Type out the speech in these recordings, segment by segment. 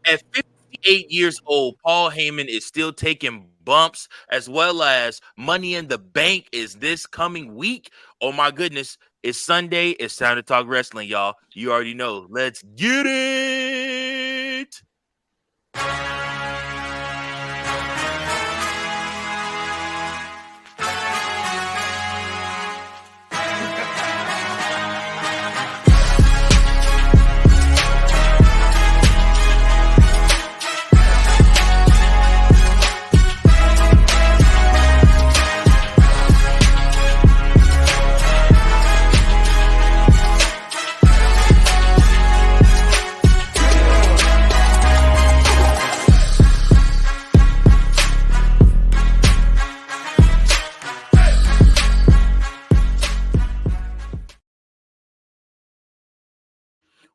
At 58 years old, Paul Heyman is still taking bumps, as well as Money in the Bank is this coming week. Oh my goodness, it's Sunday. It's time to talk wrestling, y'all. You already know. Let's get it.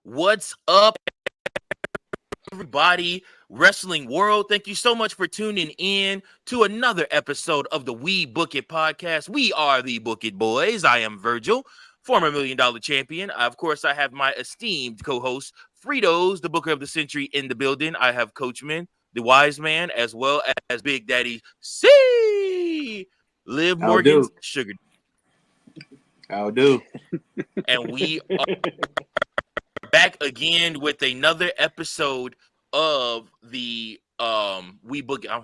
What's up, everybody? Wrestling world, thank you so much for tuning in to another episode of the We Book It podcast. We are the Book It Boys. I am Virgil, former $1 Million champion. Of course, I have my esteemed co-host, Fredo's, the Booker of the Century, in the building. I have Coachman, the Wise Man, as well as Big Daddy C, Liv Morgan's Sugar. How do? And we are back again with another episode of the We Book It. I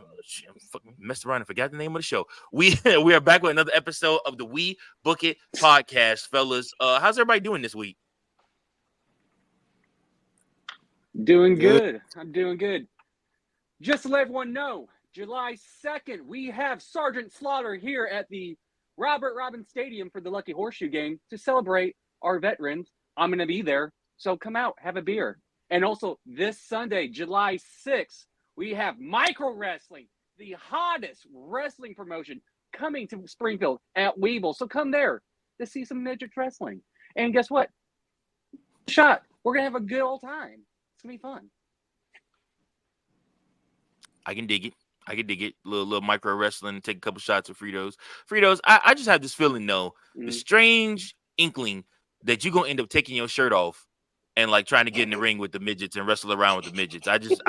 fucking messed around and forgot the name of the show. We are back with another episode of the We Book It podcast, fellas. How's everybody doing this week? Doing good. I'm doing good. Just to let everyone know, July 2nd, we have Sergeant Slaughter here at the Robert Robin Stadium for the Lucky Horseshoe game to celebrate our veterans. I'm going to be there. So come out, have a beer. And also this Sunday, July 6th, we have Micro Wrestling, the hottest wrestling promotion coming to Springfield at Weeble. So come there to see some midget wrestling. And guess what? Shot. We're going to have a good old time. It's going to be fun. I can dig it. Little micro wrestling, take a couple shots of Fritos. I just have this feeling, though, the strange inkling that you're going to end up taking your shirt off and like trying to get in the ring with the midgets and wrestle around with the midgets. I just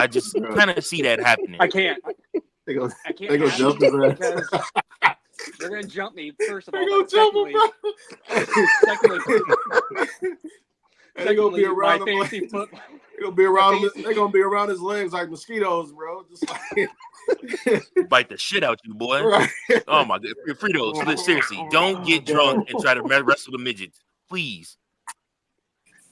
kind of see that happening. I can't. They go jump his ass. They're going to jump me, first of all. Secondly, They're gonna be around him. Fantasy football. They're gonna be around his legs like mosquitoes, bro. Just like bite the shit out you, boy. Right. Oh my god, Fritos, seriously, don't get drunk and try to wrestle the midgets, please.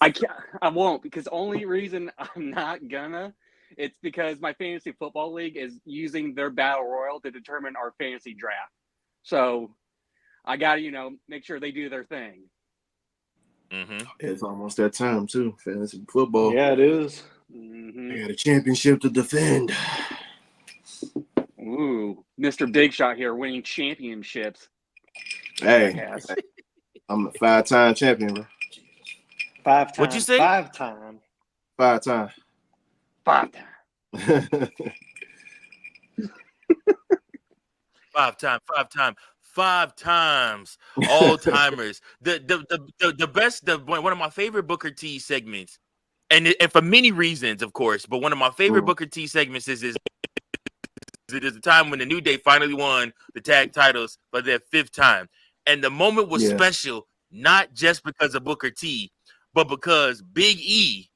I can't. I won't, because the only reason I'm not gonna, it's because my fantasy football league is using their battle royal to determine our fantasy draft. So I gotta, make sure they do their thing. Mm-hmm. It's almost that time too. Fantasy football. Yeah, it is. Mm-hmm. I got a championship to defend. Ooh, Mr. Big Shot here, winning championships. Hey, Yes. I'm a 5-time champion, bro. 5 times. What'd you say? 5 times. 5 times. 5 times. 5 times. 5 times. All timers. The best. One of my favorite Booker T segments, and for many reasons, of course. But one of my favorite Booker T segments is it is the time when the New Day finally won the tag titles for their 5th time, and the moment was special, not just because of Booker T, but because Big E.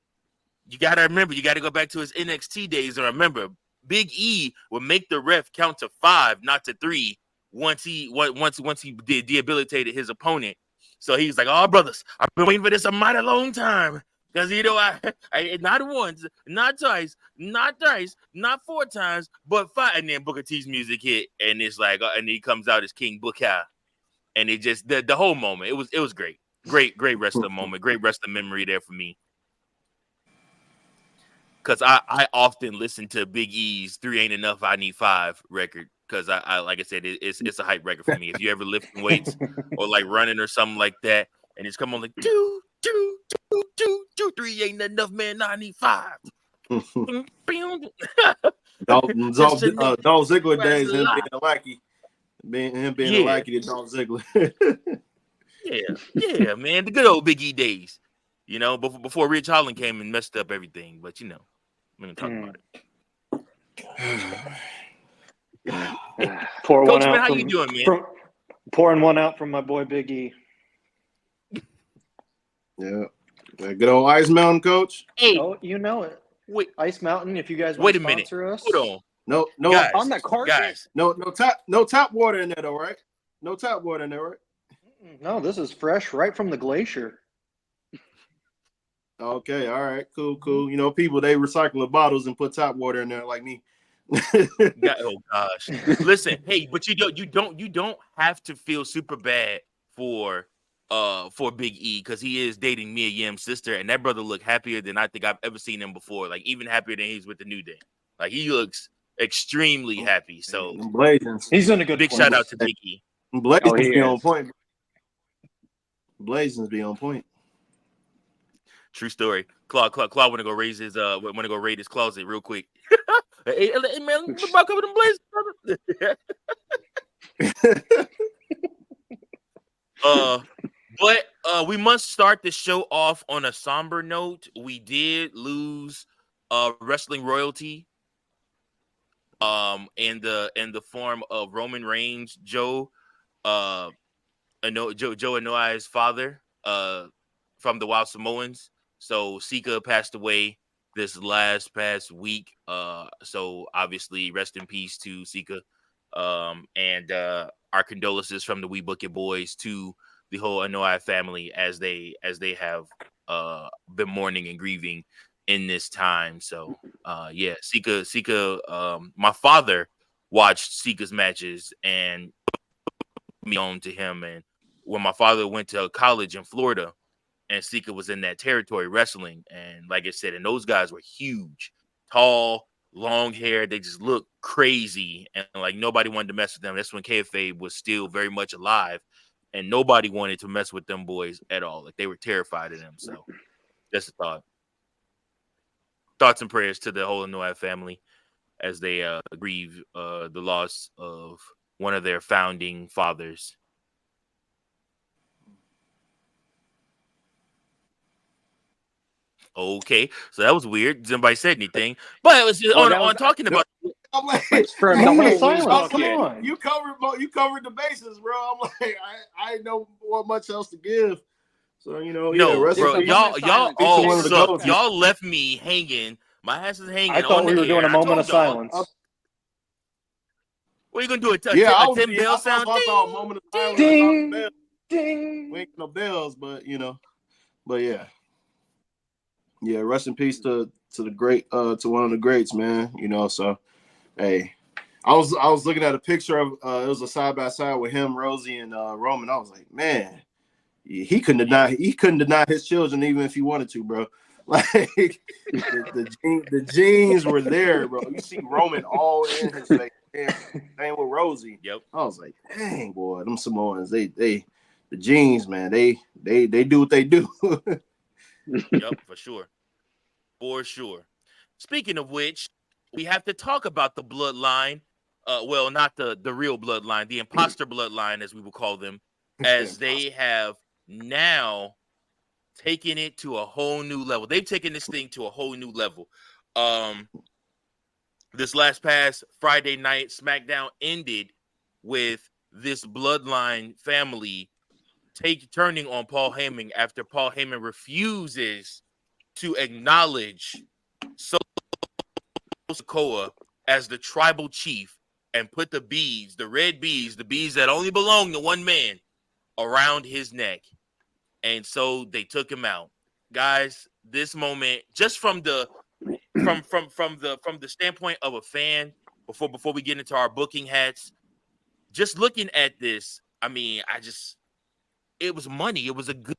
You got to remember, you got to go back to his NXT days and remember, Big E would make the ref count to 5, not to 3. Once he debilitated his opponent. So he's like, oh, brothers, I've been waiting for this a mighty long time. Because, I not once, not twice, not thrice, not 4 times, but 5. And then Booker T's music hit, and it's like, and he comes out as King Booker. And it just, the whole moment, it was great. Great wrestling moment. Great wrestling memory there for me. Because I often listen to Big E's 3 Ain't Enough, I Need 5 record. Because I like I said, it's a hype record for me. If you ever lifting weights or like running or something like that, and it's come on like 2, 3 ain't enough, man. I need 5. Dolph Ziggler days, him being a lackey, being a lackey to Dolph Ziggler. yeah, man, the good old Big E days. Before Rich Holland came and messed up everything, but We're gonna talk about it. Pour Coach one man, out how you doing, man? Pouring one out from my boy Big E. Yeah. Good old Ice Mountain, Coach. Hey, Oh, you know it. wait, Ice Mountain, if you guys want wait to a minute. sponsor us. Hold on. No, Guys, on the carpet? guys. no tap water in there though, right? No tap water in there, right? No, this is fresh right from the glacier. Okay, all right, cool. You know, people they recycle the bottles and put tap water in there like me. Oh gosh. Listen, hey, but you don't have to feel super bad for Big E because he is dating Mia Yim's sister, and that brother looked happier than I think I've ever seen him before. Like even happier than he's with the New Day. Like he looks extremely happy. So Blazins. He's in a good big place. shout out to Big E. Blazins he be is. on point. Blazins be on point. True story. Claude want to go raise his want to go raid his closet real quick. Hey, man, buck up with them Blazers, brother. But we must start the show off on a somber note. We did lose wrestling royalty in the form of Roman Reigns, Joe Anoa'i's father from the Wild Samoans. So Sika passed away this past week. So obviously rest in peace to Sika. And our condolences from the We Book It Boys to the whole Anoa'i family as they have been mourning and grieving in this time. So yeah, Sika my father watched Sika's matches and me on to him. And when my father went to college in Florida and Sika was in that territory wrestling, and like I said, and those guys were huge, tall, long hair. They just looked crazy, and like nobody wanted to mess with them. That's when kayfabe was still very much alive, and nobody wanted to mess with them boys at all. Like they were terrified of them. So that's a thought. Thoughts and prayers to the whole Anoa'i family as they grieve the loss of one of their founding fathers. Okay, so that was weird. Nobody said anything, but it was just on talking about. I'm like, For the Moment whole of silence. Come week. on. you covered the bases, bro. I'm like, I know what much else to give. So No, rest bro, in peace. y'all Peace to one of the suck. goats. Y'all left me hanging. My ass is hanging. I thought on we the were doing air. a moment of I told y'all, silence. what are you gonna do? I A Tim Bell sound? I thought a moment of silence. Ding, ding. We ain't no bells, but yeah. Rest in peace to the great to one of the greats, man. So hey, I was looking at a picture of it was a side by side with him, Rosie, and Roman. I was like, man, he couldn't deny his children even if he wanted to, bro. Like the genes were there, bro. You see Roman all in his face. Same with Rosie. Yep. I was like, dang, boy, them Samoans, they the genes, man, they do what they do. Yep, for sure. For sure. Speaking of which, we have to talk about the bloodline. Well, not the real bloodline, the imposter bloodline, as we will call them, as they have now taken it to a whole new level. They've taken this thing to a whole new level. This past Friday night, SmackDown ended with this bloodline family turning on Paul Heyman after Paul Heyman refuses to acknowledge Sikoa as the tribal chief and put the beads, the red beads, the beads that only belong to one man, around his neck. And so they took him out. Guys, this moment, just from the standpoint of a fan, before we get into our booking hats, just looking at this, I mean, it was money. It was a good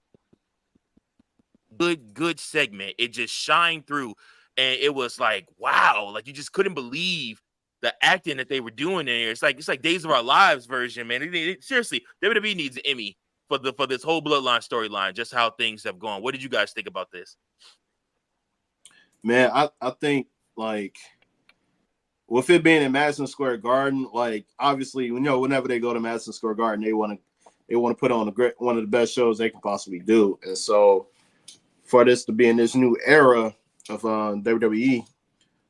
segment. It just shined through, and it was like, wow, like you just couldn't believe the acting that they were doing in here. It's like Days of Our Lives version, man. Seriously, WWE needs an Emmy for this whole bloodline storyline, just how things have gone. What did you guys think about this? Man, I think like with it being in Madison Square Garden, like obviously whenever they go to Madison Square Garden, they want to put on one of the best shows they can possibly do. And so for this to be in this new era of WWE,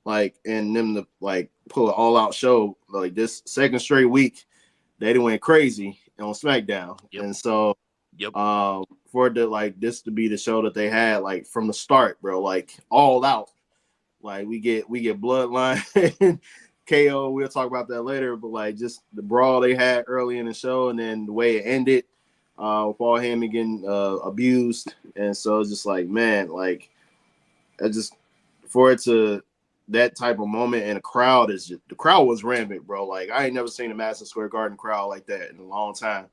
like, and them to like pull an all out show like this second straight week. They done went crazy on SmackDown, and so for the like this to be the show that they had like from the start, bro, like all out. Like we get Bloodline, KO. We'll talk about that later, but like just the brawl they had early in the show, and then the way it ended, with Paul Heyman getting abused, and so it's just like, man, like I just for it to that type of moment, and the crowd was rampant, bro. Like I ain't never seen a Madison Square Garden crowd like that in a long time.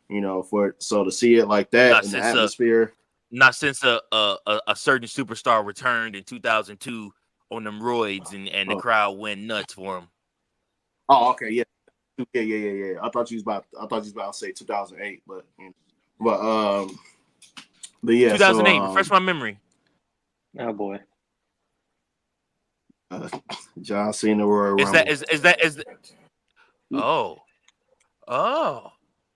You know, so to see it like that in the atmosphere. Not since a certain superstar returned in 2002 on them roids, and the crowd went nuts for him. Oh, okay, yeah. I thought you was about to say 2008, but yeah, 2008. Refresh my memory. Oh boy. John Cena Royal Rumble. Is that? Oh.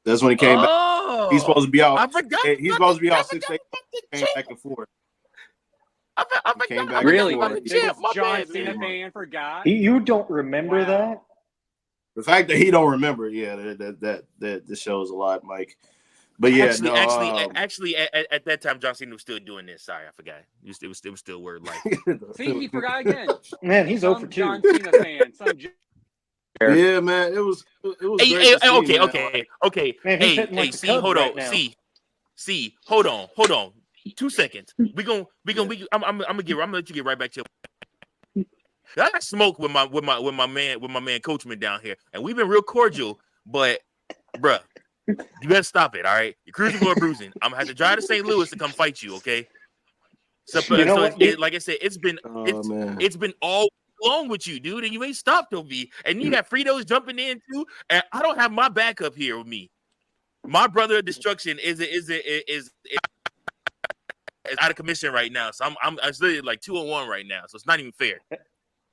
That's when he came back. He's supposed to be out. I forgot. He's supposed to be out 6 days. Came back and forth. I forgot. Really? John Cena fan forgot. You don't remember that? The fact that he don't remember, yeah, that shows a lot, Mike. But yeah, actually, at that time, John Cena was still doing this. Sorry, I forgot. It was still word like. See, he forgot again. Man, he's over 2. John Cena fan. Yeah, man, it was. Okay. Man, hey, see, hold on, see, hold on. 2 seconds. I'm gonna let you get right back to. I got smoke with my man Coachman down here, and we've been real cordial, but bruh, you better stop it, all right? You're cruising or bruising. I'm gonna have to drive to St. Louis to come fight you, okay? Like I said, it's been all along with you, dude, and you ain't stopped on me. And you got Fredo's jumping in too, and I don't have my backup here with me. My brother of destruction is out of commission right now, so I'm literally like 2-on-1 right now, so it's not even fair.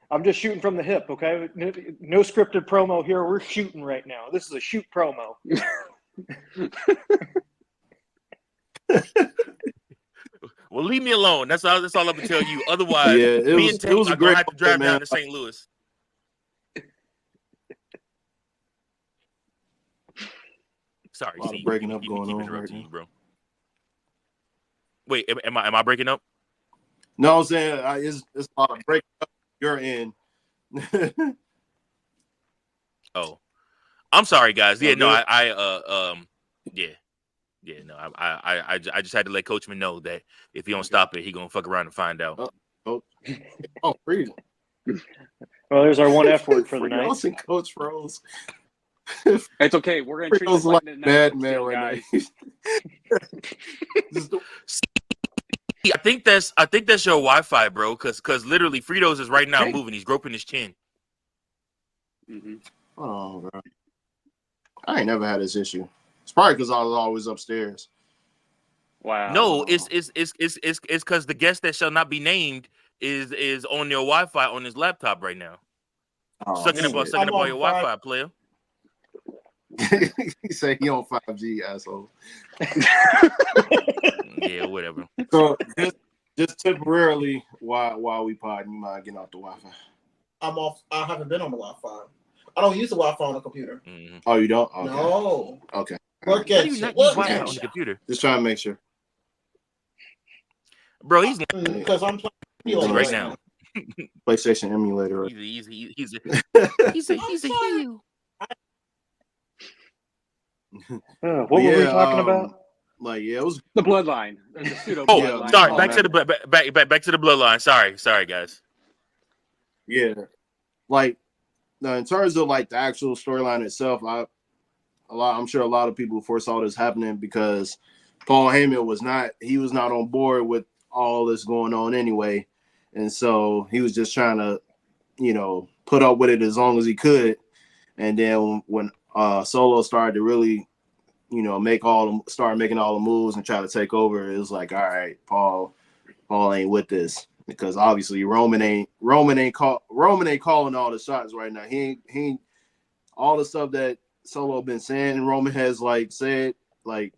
I'm just shooting from the hip, okay? No scripted promo here. We're shooting right now. This is a shoot promo. Well, leave me alone. That's all I'm gonna tell you. Otherwise, me and Tank are gonna have to drive down to St. Louis. Sorry, see, breaking up going on right now, bro. Wait, am I breaking up? No, I'm saying it's a lot of breaking up. You're in. Oh, I'm sorry, guys. Yeah, no, I just had to let Coachman know that if he don't stop it, he gonna fuck around and find out. Fredo. Well, there's our one F word for the night. And Coach Rose. It's okay. We're gonna treat it like a bad man right now. I think that's your Wi-Fi, bro. Because literally, Fredo's is right now moving. He's groping his chin. Mm-hmm. Oh, bro. I ain't never had this issue. It's probably because I was always upstairs. Wow. No, it's because the guest that shall not be named is on your Wi-Fi on his laptop right now. Sucking up all your Wi-Fi, player. He said he on 5G, asshole. Yeah, whatever. So just temporarily while we pod, you mind getting off the Wi-Fi? I'm off. I haven't been on the Wi-Fi. I don't use the Wi-Fi on the computer. Mm-hmm. Oh, you don't? Okay. No. Okay. Look at you. Look on at the computer. Just trying to make sure. Bro, he's because I'm playing right now. PlayStation emulator. Right? He's a heel. What were we talking about? Like, yeah, it was the Bloodline. The pseudo bloodline. Sorry. Back to the Bloodline. Sorry, guys. Yeah, like now in terms of like the actual storyline itself, I'm sure a lot of people foresaw this happening because Paul Heyman was not on board with all this going on anyway, and so he was just trying to, put up with it as long as he could, and then when Solo started to really, start making all the moves and try to take over, it was like, all right, Paul ain't with this. Because obviously Roman ain't calling all the shots right now. He ain't all the stuff that Solo been saying and Roman has said, I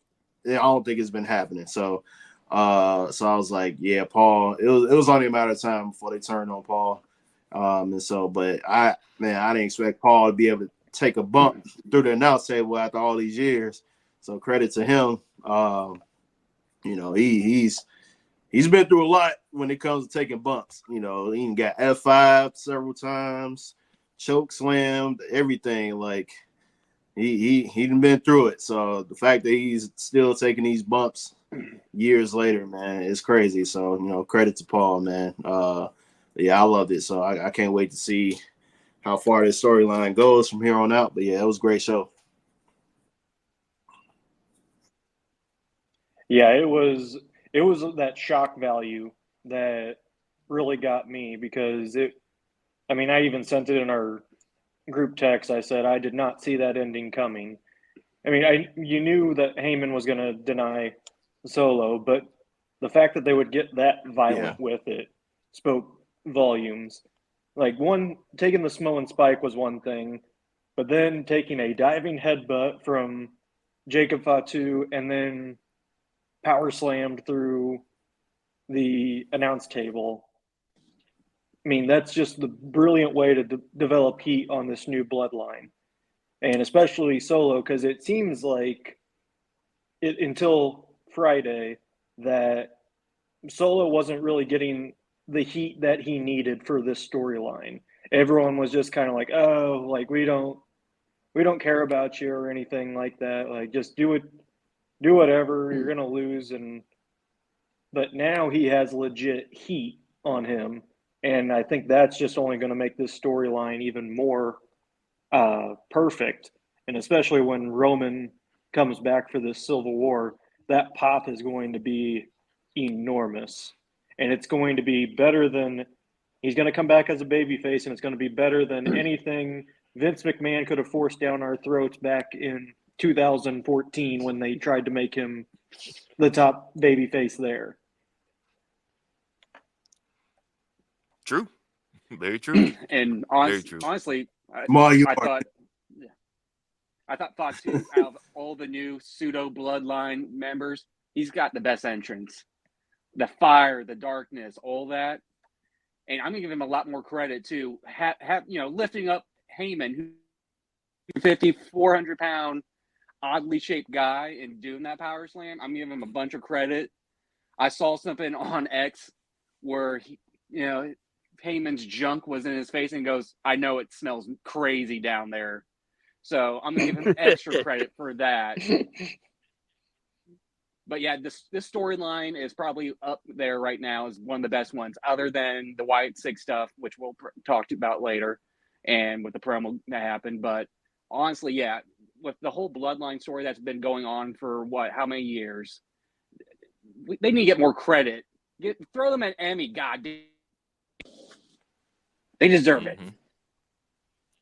don't think it's been happening. So I was like, yeah, Paul, it was only a matter of time before they turned on Paul. And so, but I didn't expect Paul to be able to take a bump through the announce table after all these years. So credit to him. You know, he's been through a lot when it comes to taking bumps. You know, he got F5 several times, choke slammed, everything. Like he done been through it. So the fact that he's still taking these bumps years later, man, it's crazy. So, you know, credit to Paul, man. Yeah, I loved it. So I can't wait to see how far this storyline goes from here on out. But yeah, it was a great show. Yeah, it was that shock value that really got me because I even sent it in our group text. I said I did not see that ending coming. I mean, you knew that Heyman was going to deny Solo, but the fact that they would get that violent with it spoke volumes. Like taking the Samoan spike was one thing, but then taking a diving headbutt from Jacob Fatu and then power slammed through the announce table. I mean, that's just the brilliant way to develop heat on this new bloodline. And especially Solo, because it seems like until Friday that Solo wasn't really getting the heat that he needed for this storyline. Everyone was just kind of like, oh, like we don't care about you or anything like that. Like just do whatever, you're gonna lose. But now he has legit heat on him, and I think that's just only going to make this storyline even more perfect. And especially when Roman comes back for this Civil War, that pop is going to be enormous, and it's going to be better than he's going to come back as a babyface, and it's going to be better than anything Vince McMahon could have forced down our throats back in 2014 when they tried to make him the top babyface there. True. Very true. And Very true. honestly, I thought Fatu, out of all the new pseudo bloodline members, he's got the best entrance. The fire, the darkness, all that. And I'm gonna give him a lot more credit too. Lifting up Heyman, who's 400-pound, oddly shaped guy, and doing that power slam. I'm giving him a bunch of credit. I saw something on X where Heyman's junk was in his face and goes, I know it smells crazy down there. So I'm going to give him extra credit for that. But yeah, this storyline is probably up there right now as one of the best ones, other than the Wyatt 6 stuff, which we'll talk about later, and with the promo that happened. But honestly, yeah, with the whole bloodline story that's been going on for how many years, they need to get more credit. Throw them an Emmy, goddamn. They deserve it.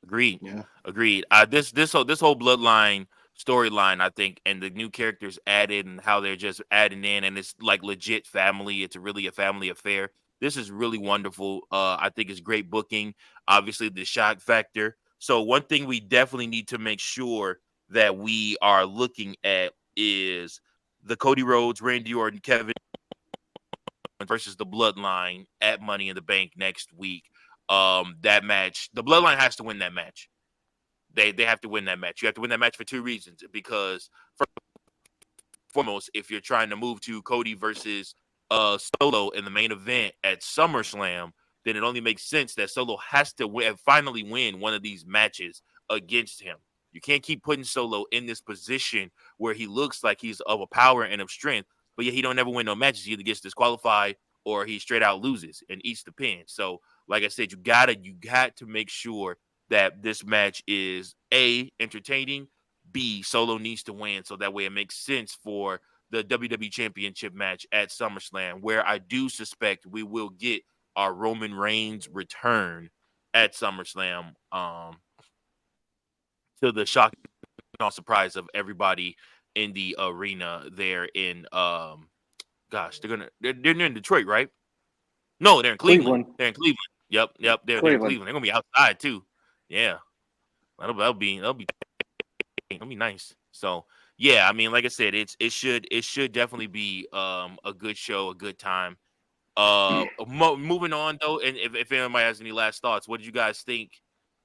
Agreed. Yeah. Agreed. This whole bloodline storyline, I think, and the new characters added and how they're just adding in, and it's like legit family. It's really a family affair. This is really wonderful. I think it's great booking. Obviously, the shock factor. So one thing we definitely need to make sure that we are looking at is the Cody Rhodes, Randy Orton, Kevin versus the Bloodline at Money in the Bank next week. That match, the Bloodline has to win that match. They have to win that match. You have to win that match for two reasons. Because first and foremost, if you're trying to move to Cody versus Solo in the main event at SummerSlam, then it only makes sense that Solo has to finally win one of these matches against him. You can't keep putting Solo in this position where he looks like he's of a power and of strength, but yet he don't ever win no matches. He either gets disqualified or he straight out loses and eats the pin. So, like I said, you got to make sure that this match is A, entertaining, B, Solo needs to win, so that way it makes sense for the WWE Championship match at SummerSlam, where I do suspect we will get our Roman Reigns return at SummerSlam, to the shock and surprise of everybody in the arena there in they're in Detroit, right? No, they're in Cleveland. They're in Cleveland. Yep, they're in Cleveland. They're gonna be outside too. Yeah, that'll be nice. So yeah, I mean, like I said, it should definitely be a good show, a good time. Moving on though, and if anybody has any last thoughts, what do you guys think?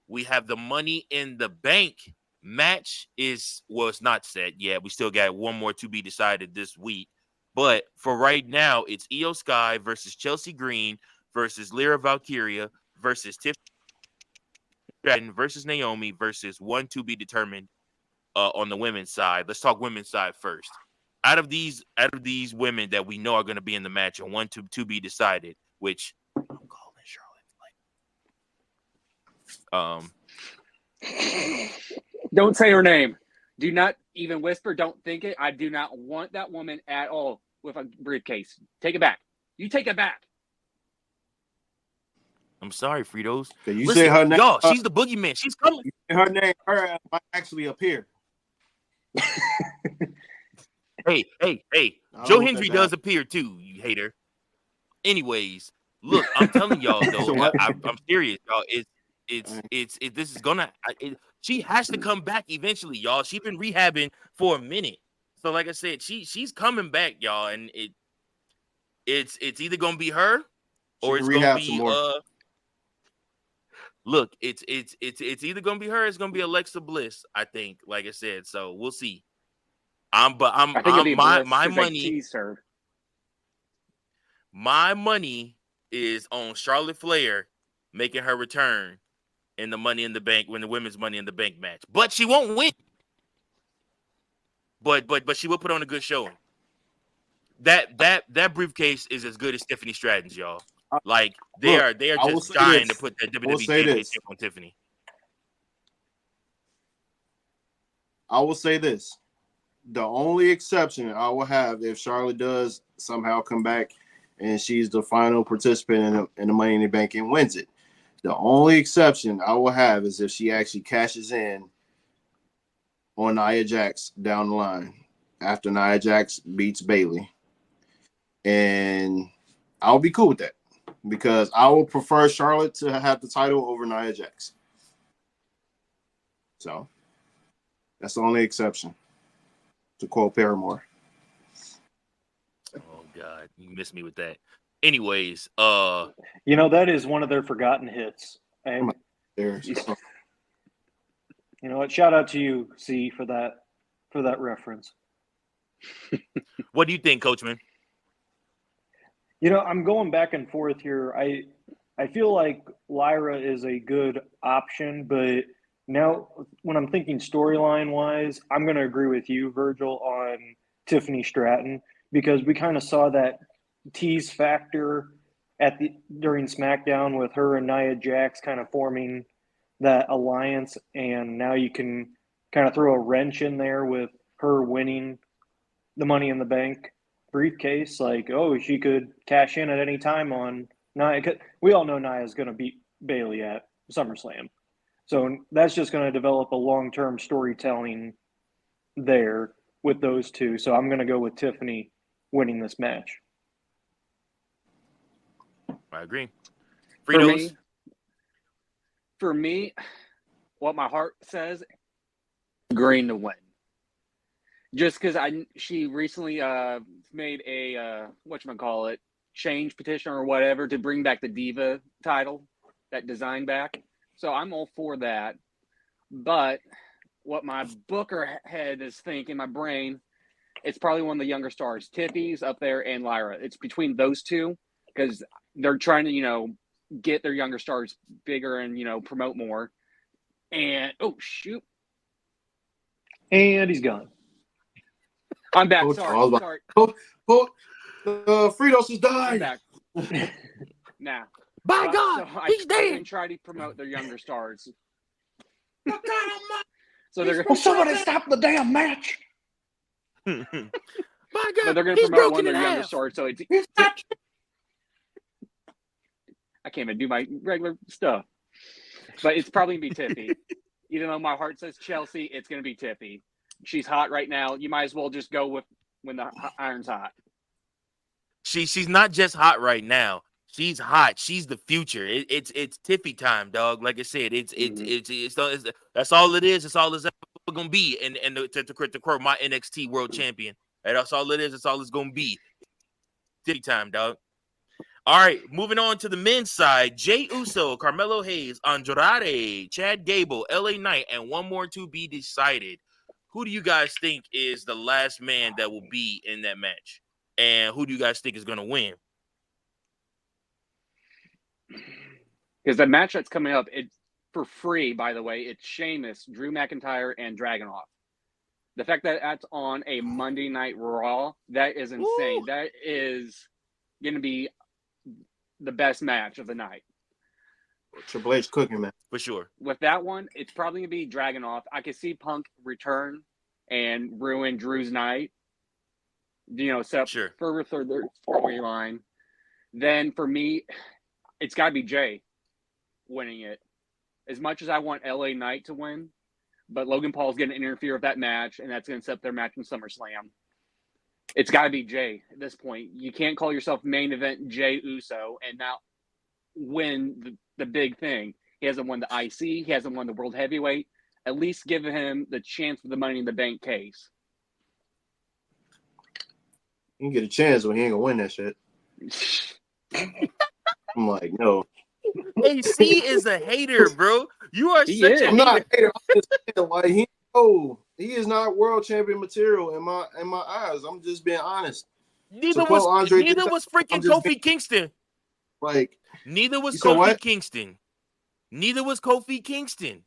We have the Money in the Bank match it's not set yet. We still got one more to be decided this week. But for right now, it's Io Sky versus Chelsea Green versus Lyra Valkyria versus Tiff Stratton versus Naomi versus one to be determined on the women's side. Let's talk women's side first. Out of these women that we know are going to be in the match and one to be decided, which I'm calling Charlotte. Don't say her name. Do not even whisper. Don't think it. I do not want that woman at all with a briefcase. Take it back. You take it back. I'm sorry, Fredos. Can you say her name? Y'all, she's the boogeyman. She's coming. Her name, her might actually appear. Hey. Joe Hendry does appear too, you hater. Anyways, look, I'm telling y'all though, I'm serious, y'all. This is gonna. She has to come back eventually, y'all. She's been rehabbing for a minute, so like I said, she's coming back, y'all, and it's either gonna be her or it's gonna be Look, it's either gonna be her. Or it's gonna be Alexa Bliss, I think. Like I said, so we'll see. My money is on Charlotte Flair making her return in the Money in the Bank when the women's Money in the Bank match. But she won't win. But she will put on a good showing. That briefcase is as good as Tiffany Stratton's, y'all. Like they are just dying to put that WWE championship on Tiffany. I will say this. The only exception I will have if Charlotte does somehow come back and she's the final participant in the Money in the Bank and wins it. The only exception I will have is if she actually cashes in on Nia Jax down the line after Nia Jax beats Bayley. And I'll be cool with that because I will prefer Charlotte to have the title over Nia Jax. So that's the only exception. To quote Paramore. Oh God, you missed me with that. Anyways, that is one of their forgotten hits. And you know what? Shout out to you, C, for that reference. What do you think, Coachman? I'm going back and forth here. I feel like Lyra is a good option, but now when I'm thinking storyline wise, I'm going to agree with you, Virgil, on Tiffany Stratton because we kind of saw that tease factor during SmackDown with her and Nia Jax kind of forming that alliance, and now you can kind of throw a wrench in there with her winning the Money in the Bank briefcase. Like, oh, she could cash in at any time on Nia. We all know Nia's going to beat Bayley at SummerSlam. So that's just going to develop a long-term storytelling there with those two. So I'm going to go with Tiffany winning this match. I agree. For me, what my heart says, Green to win. Just because she recently made a change petition or whatever to bring back the Diva title, that design back. So I'm all for that. But what my booker head is thinking, my brain, it's probably one of the younger stars. Tiffy's up there and Lyra. It's between those two because they're trying to, get their younger stars bigger and, promote more. And, oh, shoot. And he's gone. I'm back. Sorry. Fredos has died. I'm back. Nah. By God, he's dead. I can try to promote their younger stars. So somebody stop the damn match. By God, but they're going to promote one of their younger stars. So it's I can't even do my regular stuff. But it's probably going to be Tiffy. Even though my heart says Chelsea, it's going to be Tiffy. She's hot right now. You might as well just go with when the iron's hot. She's not just hot right now. She's hot. She's the future. It's Tiffy time, dog. Like I said, it's that's all it is. It's all it's ever gonna be. And to quote my NXT World Champion, that's all it is. That's all it's gonna be. Tiffy time, dog. All right, moving on to the men's side. Jey Uso, Carmelo Hayes, Andrade, Chad Gable, LA Knight, and one more to be decided. Who do you guys think is the last man that will be in that match? And who do you guys think is going to win? Because the match that's coming up, it's for free, by the way. It's Sheamus, Drew McIntyre, and Dragunov. The fact that that's on a Monday Night Raw, that is insane. Ooh. That is going to be the best match of the night. Triple H cooking, man. For sure. With that one, it's probably going to be Dragunov. I could see Punk return and ruin Drew's night. You know, set Sure. further storyline. Then for me, it's got to be Jey winning it. As much as I want LA Knight to win, but Logan Paul's going to interfere with that match, and that's going to set up their match in SummerSlam. It's got to be Jey at this point. You can't call yourself main event Jey Uso and now win the big thing. He hasn't won the IC. He hasn't won the World Heavyweight. At least give him the chance for the Money in the Bank case. He can get a chance when he ain't gonna win that shit. I'm like, no. AC is a hater, bro. You are He such is. a I'm hater. not a hater. I'm just saying, like, he is not world champion material in my eyes. I'm just being honest. Neither quote Andre was freaking I'm just Kofi Kingston. Like, Neither was you said Kofi what? Kingston. Neither was Kofi Kingston.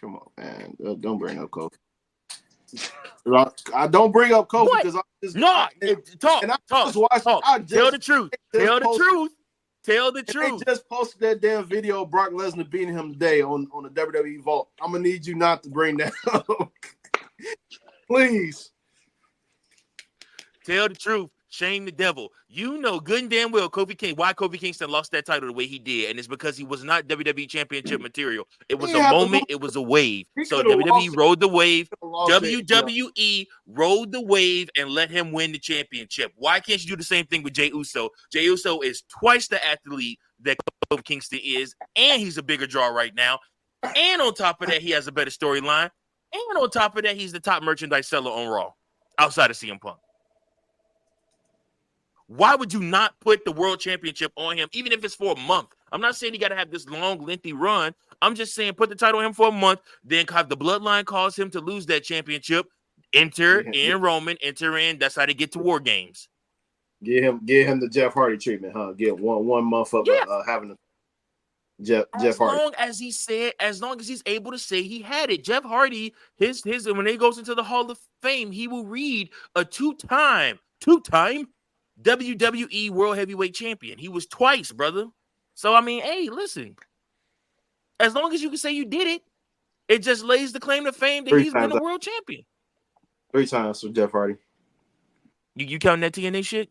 come on, man. Don't bring up Kofi. I don't bring up Kofi What? because I just No, talk. and I Talk. just watched. Talk. I just Tell the truth. just Tell the posted- truth. Tell the and truth. They just posted that damn video of Brock Lesnar beating him today on the WWE Vault. I'm gonna need you not to bring that up, please. Tell the truth. Shame the devil. You know good and damn well why Kofi Kingston lost that title the way he did, and it's because he was not WWE Championship material. It was He a had to moment. lose. It was a wave. He So could've WWE lost it. rode the wave. Lost it, you know. WWE rode the wave and let him win the championship. Why can't you do the same thing with Jey Uso? Jey Uso is twice the athlete that Kofi Kingston is, and he's a bigger draw right now. And on top of that, he has a better storyline. And on top of that, he's the top merchandise seller on Raw, outside of CM Punk. Why would you not put the world championship on him, even if it's for a month? I'm not saying he got to have this long, lengthy run. I'm just saying put the title on him for a month, then have the bloodline cause him to lose that championship. Enter in Roman, enter in. That's how they get to War Games. Get him the Jeff Hardy treatment, huh? Get one month of having a Jeff Hardy. As long as he's able to say he had it. Jeff Hardy, his when he goes into the Hall of Fame, he will read a two-time WWE World Heavyweight Champion. He was twice, brother. So, I mean, hey, listen. As long as you can say you did it, it just lays the claim to fame that he's been a world champion. 3 times for Jeff Hardy. You counting that TNA shit?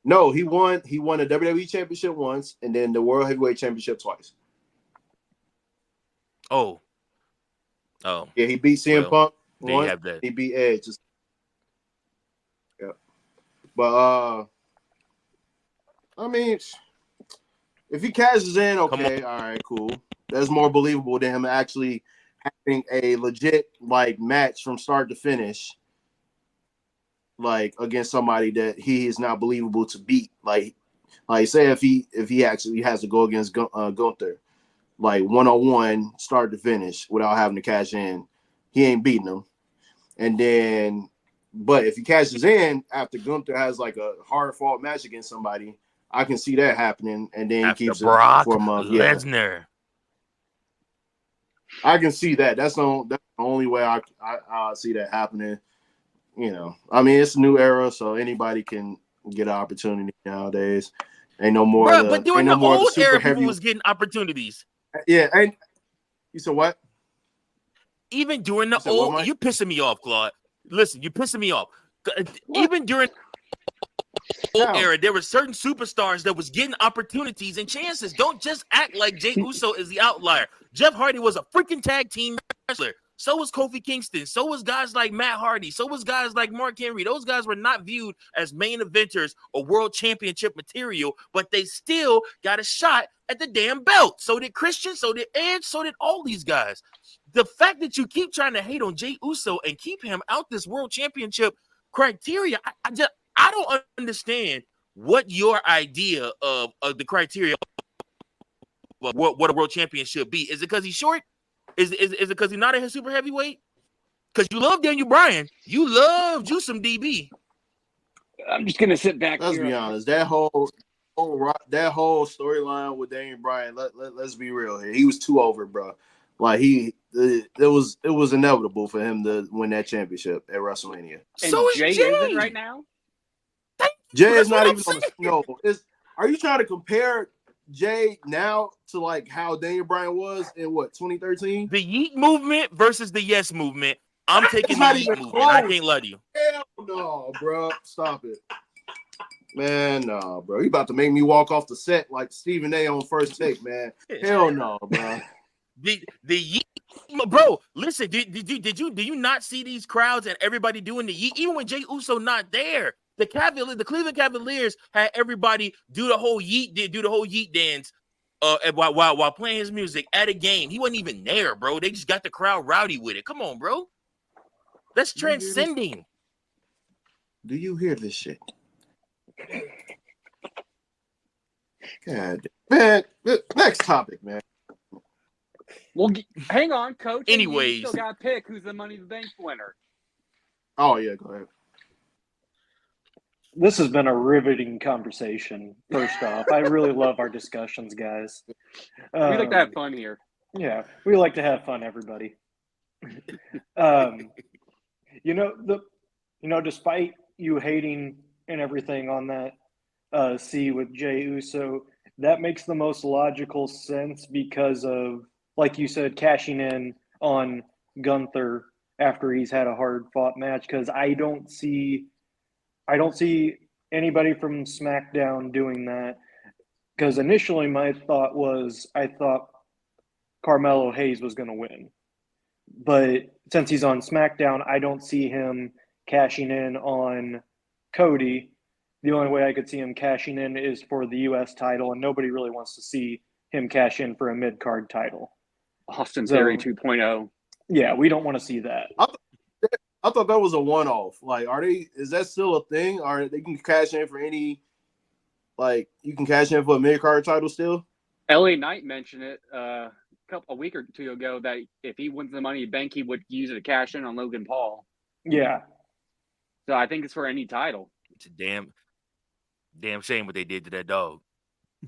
No, he won the WWE Championship once and then the World Heavyweight Championship twice. Oh. Yeah, he beat CM Punk once. Have that. He beat Edge. Yeah. But I mean, if he cashes in, okay, all right, cool. That's more believable than him actually having a legit like match from start to finish, like against somebody that he is not believable to beat. Like say if he actually has to go against Gunther, like 1-on-1 start to finish without having to cash in, he ain't beating him. And then, but if he cashes in after Gunther has like a hard fought match against somebody, I can see that happening, and then After keeps Brock it for a month. Lesnar. I can see that. That's the only way I see that happening. You know, I mean, it's a new era, so anybody can get an opportunity nowadays. Ain't no more. Bruh, but during the old era, people heavy was getting opportunities. Yeah, and you said what? Even during the old, you're pissing me off, Claude. Listen, you're pissing me off. Even during the old era, there were certain superstars that was getting opportunities and chances. Don't just act like Jey Uso is the outlier. Jeff Hardy was a freaking tag team wrestler. So was Kofi Kingston. So was guys like Matt Hardy. So was guys like Mark Henry. Those guys were not viewed as main eventers or world championship material, but they still got a shot at the damn belt. So did Christian, so did Edge, so did all these guys. The fact that you keep trying to hate on Jey Uso and keep him out this world championship criteria, I don't understand what your idea of the criteria of what a world champion should be. Is it because he's short? Is it because he's not a super heavyweight? Because you love Daniel Bryan. You love you some DB. I'm just gonna sit back. Let's here. be honest. That whole storyline with Daniel Bryan. Let's be real here. He was too over, bro. Like it was inevitable for him to win that championship at WrestleMania. And So is Jay Jay isn't right now. Jay That's is not what even I'm on the no. Are you trying to compare Jay now to like how Daniel Bryan was in what 2013? The Yeet movement versus the Yes movement. I'm taking the not Yeet even movement. I close. can't lie to you. Hell no, bro. Stop it. Man, no, bro. You about to make me walk off the set like Stephen A on First Take, man. Hell no, bro. The Yeet, bro. Listen, did you not see these crowds and everybody doing the Yeet? Even when Jay Uso not there, the Cleveland Cavaliers had everybody do the whole Yeet dance, while playing his music at a game. He wasn't even there, bro. They just got the crowd rowdy with it. Come on, bro. That's transcending. Do you hear this shit? God, man. Next topic, man. Well, hang on, Coach. Anyways. You still got to pick who's the Money in the Bank winner. Oh yeah, go ahead. This has been a riveting conversation. First off, I really love our discussions, guys. We like to have fun here. Yeah, we like to have fun, everybody. Despite you hating and everything on that C with Jey Uso, that makes the most logical sense because of, like you said, cashing in on Gunther after he's had a hard-fought match. Because I don't see anybody from SmackDown doing that. Because initially my thought was I thought Carmelo Hayes was going to win. But since he's on SmackDown, I don't see him cashing in on Cody. The only way I could see him cashing in is for the U.S. title, and nobody really wants to see him cash in for a mid-card title. Austin Theory 2.0. Yeah, we don't want to see that. I thought that was a one-off. Like, is that still a thing? Or they can cash in for any, like, you can cash in for a mid-card title still? LA Knight mentioned it a week or two ago that if he wins the Money in the Bank, he would use it to cash in on Logan Paul. Yeah. So I think it's for any title. It's a damn shame what they did to that dog.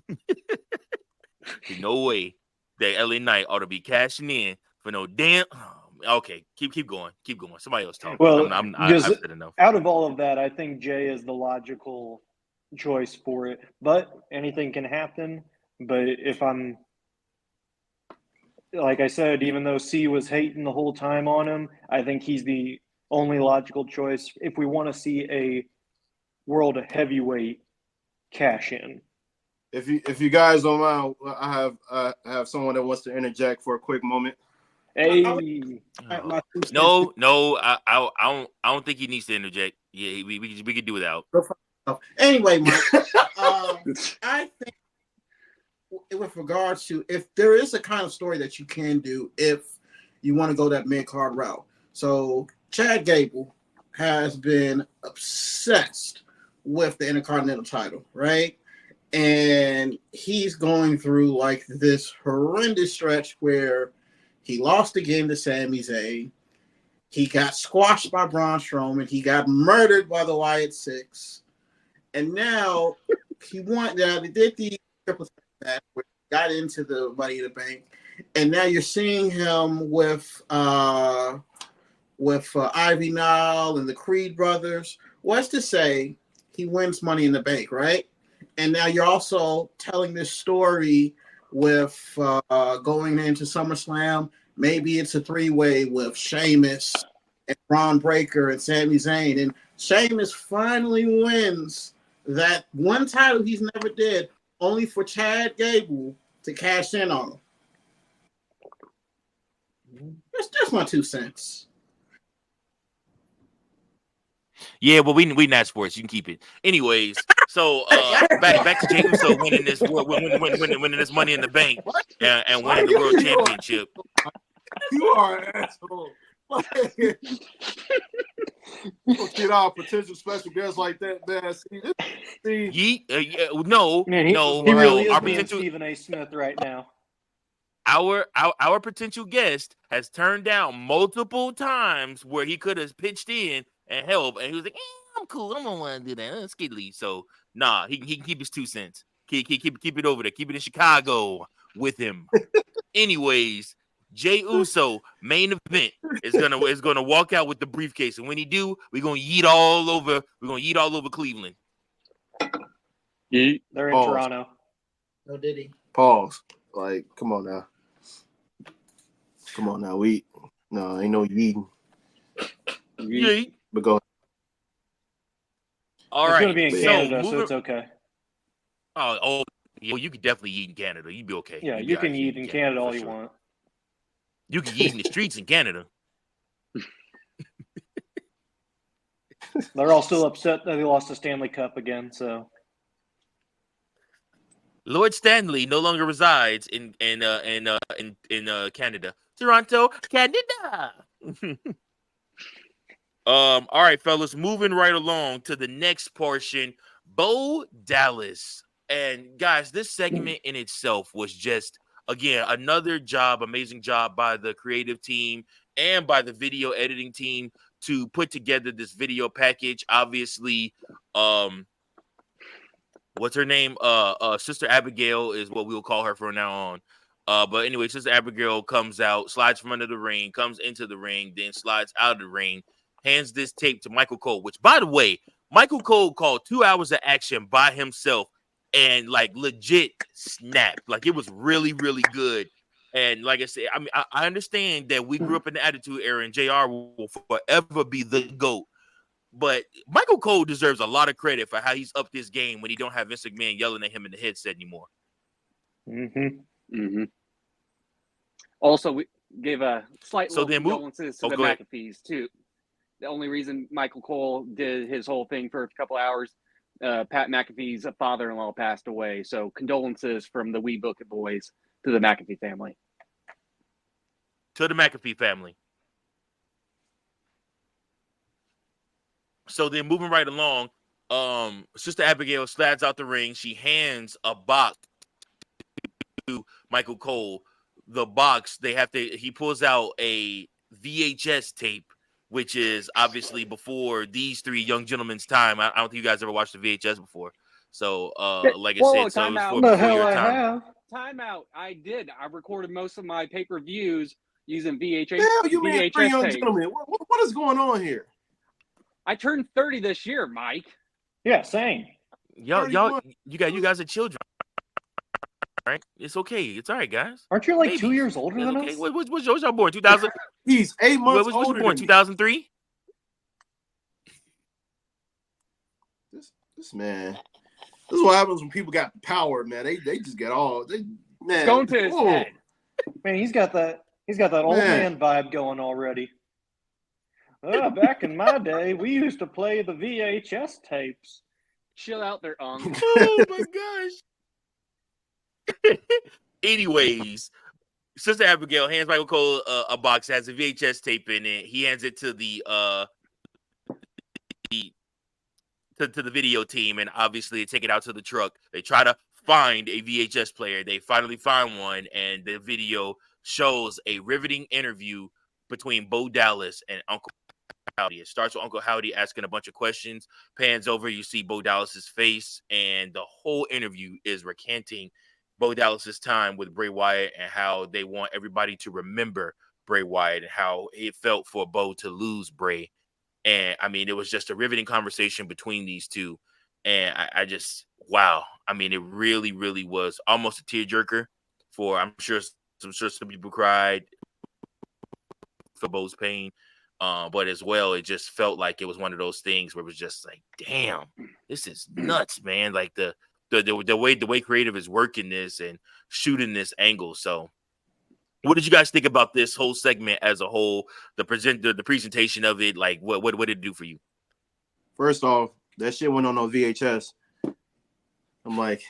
There's no way that LA Knight ought to be cashing in for no damn. Okay, keep going. Somebody else talk. Well, I've said enough. Out of all of that, I think Jay is the logical choice for it. But anything can happen. But if I'm, like I said, even though C was hating the whole time on him, I think he's the only logical choice if we want to see a world heavyweight cash in. If you guys don't mind, I have someone that wants to interject for a quick moment. Hey, No, I don't think he needs to interject. Yeah, we could do without. Anyway, Mike, I think with regards to if there is a kind of story that you can do if you want to go that mid-card route. So Chad Gable has been obsessed with the Intercontinental title, right? And he's going through like this horrendous stretch where he lost again to Sami Zayn. He got squashed by Braun Strowman. He got murdered by the Wyatt Six. And now he they did the triple threat match, got into the Money in the Bank. And now you're seeing him with Ivy Nile and the Creed brothers. What's to say he wins Money in the Bank, right? And now you're also telling this story with going into SummerSlam. Maybe it's a three-way with Sheamus and Braun Breaker and Sami Zayn. And Sheamus finally wins that one title he's never did, only for Chad Gable to cash in on him. That's my 2 cents. Yeah, well, we not sports. You can keep it. Anyways, so back to Jey Uso winning this Money in the Bank and winning the World Championship. You are an asshole. Get our potential special guests like that, man. See, No, Man, no, he really no. is Our being potential, Stephen A. Smith right now. our potential guest has turned down multiple times where he could have pitched in and helped, and he was like, "I'm cool. I don't want to do that. Let's get leave." So, nah, he can keep his 2 cents. Keep it over there. Keep it in Chicago with him. Anyways, Jey Uso main event is gonna walk out with the briefcase, and when he do, we're gonna yeet all over. We're gonna yeet all over Cleveland. They're in Pause. Toronto. No, did he? Pause. Like, come on now. Come on now. Ain't no yeeting. Yeet. But go. All It's right. going to be in Canada, so moving- it's okay. Oh, yeah, you could definitely eat in Canada. You'd be okay. Yeah, You'd be you can all right eat in Canada all for you sure. want. You can eat in the streets in Canada. They're all still upset that they lost the Stanley Cup again, so. Lord Stanley no longer resides in Canada. Toronto, Canada. All right, fellas, moving right along to the next portion. Bo Dallas. And guys, this segment in itself was just, again, another amazing job by the creative team and by the video editing team to put together this video package. Obviously, what's her name? Sister Abigail is what we'll call her from now on. But anyway, Sister Abigail comes out, slides from under the ring, comes into the ring, then slides out of the ring, hands this tape to Michael Cole, which, by the way, Michael Cole called 2 hours of action by himself and, like, legit snapped. Like, it was really, really good. And like I said, I mean, I understand that we grew up in the Attitude Era and JR will forever be the GOAT. But Michael Cole deserves a lot of credit for how he's upped this game when he don't have Vince McMahon yelling at him in the headset anymore. Also, we gave a slight So little then condolences to the go ahead. McAfees, too. The only reason Michael Cole did his whole thing for a couple hours, Pat McAfee's father-in-law passed away. So condolences from the We Book It boys to the McAfee family. To the McAfee family. So then moving right along, Sister Abigail slides out the ring. She hands a box to Michael Cole. The box, he pulls out a VHS tape, which is obviously before these three young gentlemen's time. I don't think you guys ever watched the VHS before. So, like I said, so it was timeout. before your time. Timeout. I did. I recorded most of my pay-per-views using VHS. Hell, you mean three young tape. gentlemen? What is going on here? I turned 30 this year, Mike. Yeah, same. You guys are children, right? It's okay. It's all right, guys. Aren't you like Babies. 2 years older than Okay. us? What's y'all born? 2000? He's 8 months Was older you born? than me. 2003? This man. This is what happens when people got power, man. They just get all man. It's going to his head. Man, he's got that old man vibe going already. Back in my day, we used to play the VHS tapes. Chill out there, Oh my gosh. Anyways, Sister Abigail hands Michael Cole a box, has a VHS tape in it. He hands it to the video team, and obviously they take it out to the truck. They try to find a VHS player. They finally find one, and the video shows a riveting interview between Bo Dallas and Uncle Howdy. It starts with Uncle Howdy asking a bunch of questions, pans over, you see Bo Dallas's face, and the whole interview is recanting Bo Dallas's time with Bray Wyatt and how they want everybody to remember Bray Wyatt and how it felt for Bo to lose Bray. And I mean, it was just a riveting conversation between these two. And I just, wow. I mean, it really, really was almost a tearjerker I'm sure some people cried for Bo's pain. But as well, it just felt like it was one of those things where it was just like, damn, this is nuts, man. Like the way creative is working this and shooting this angle. So what did you guys think about this whole segment as a whole? The presentation of it, like what did it do for you? First off, that shit went on VHS. I'm like,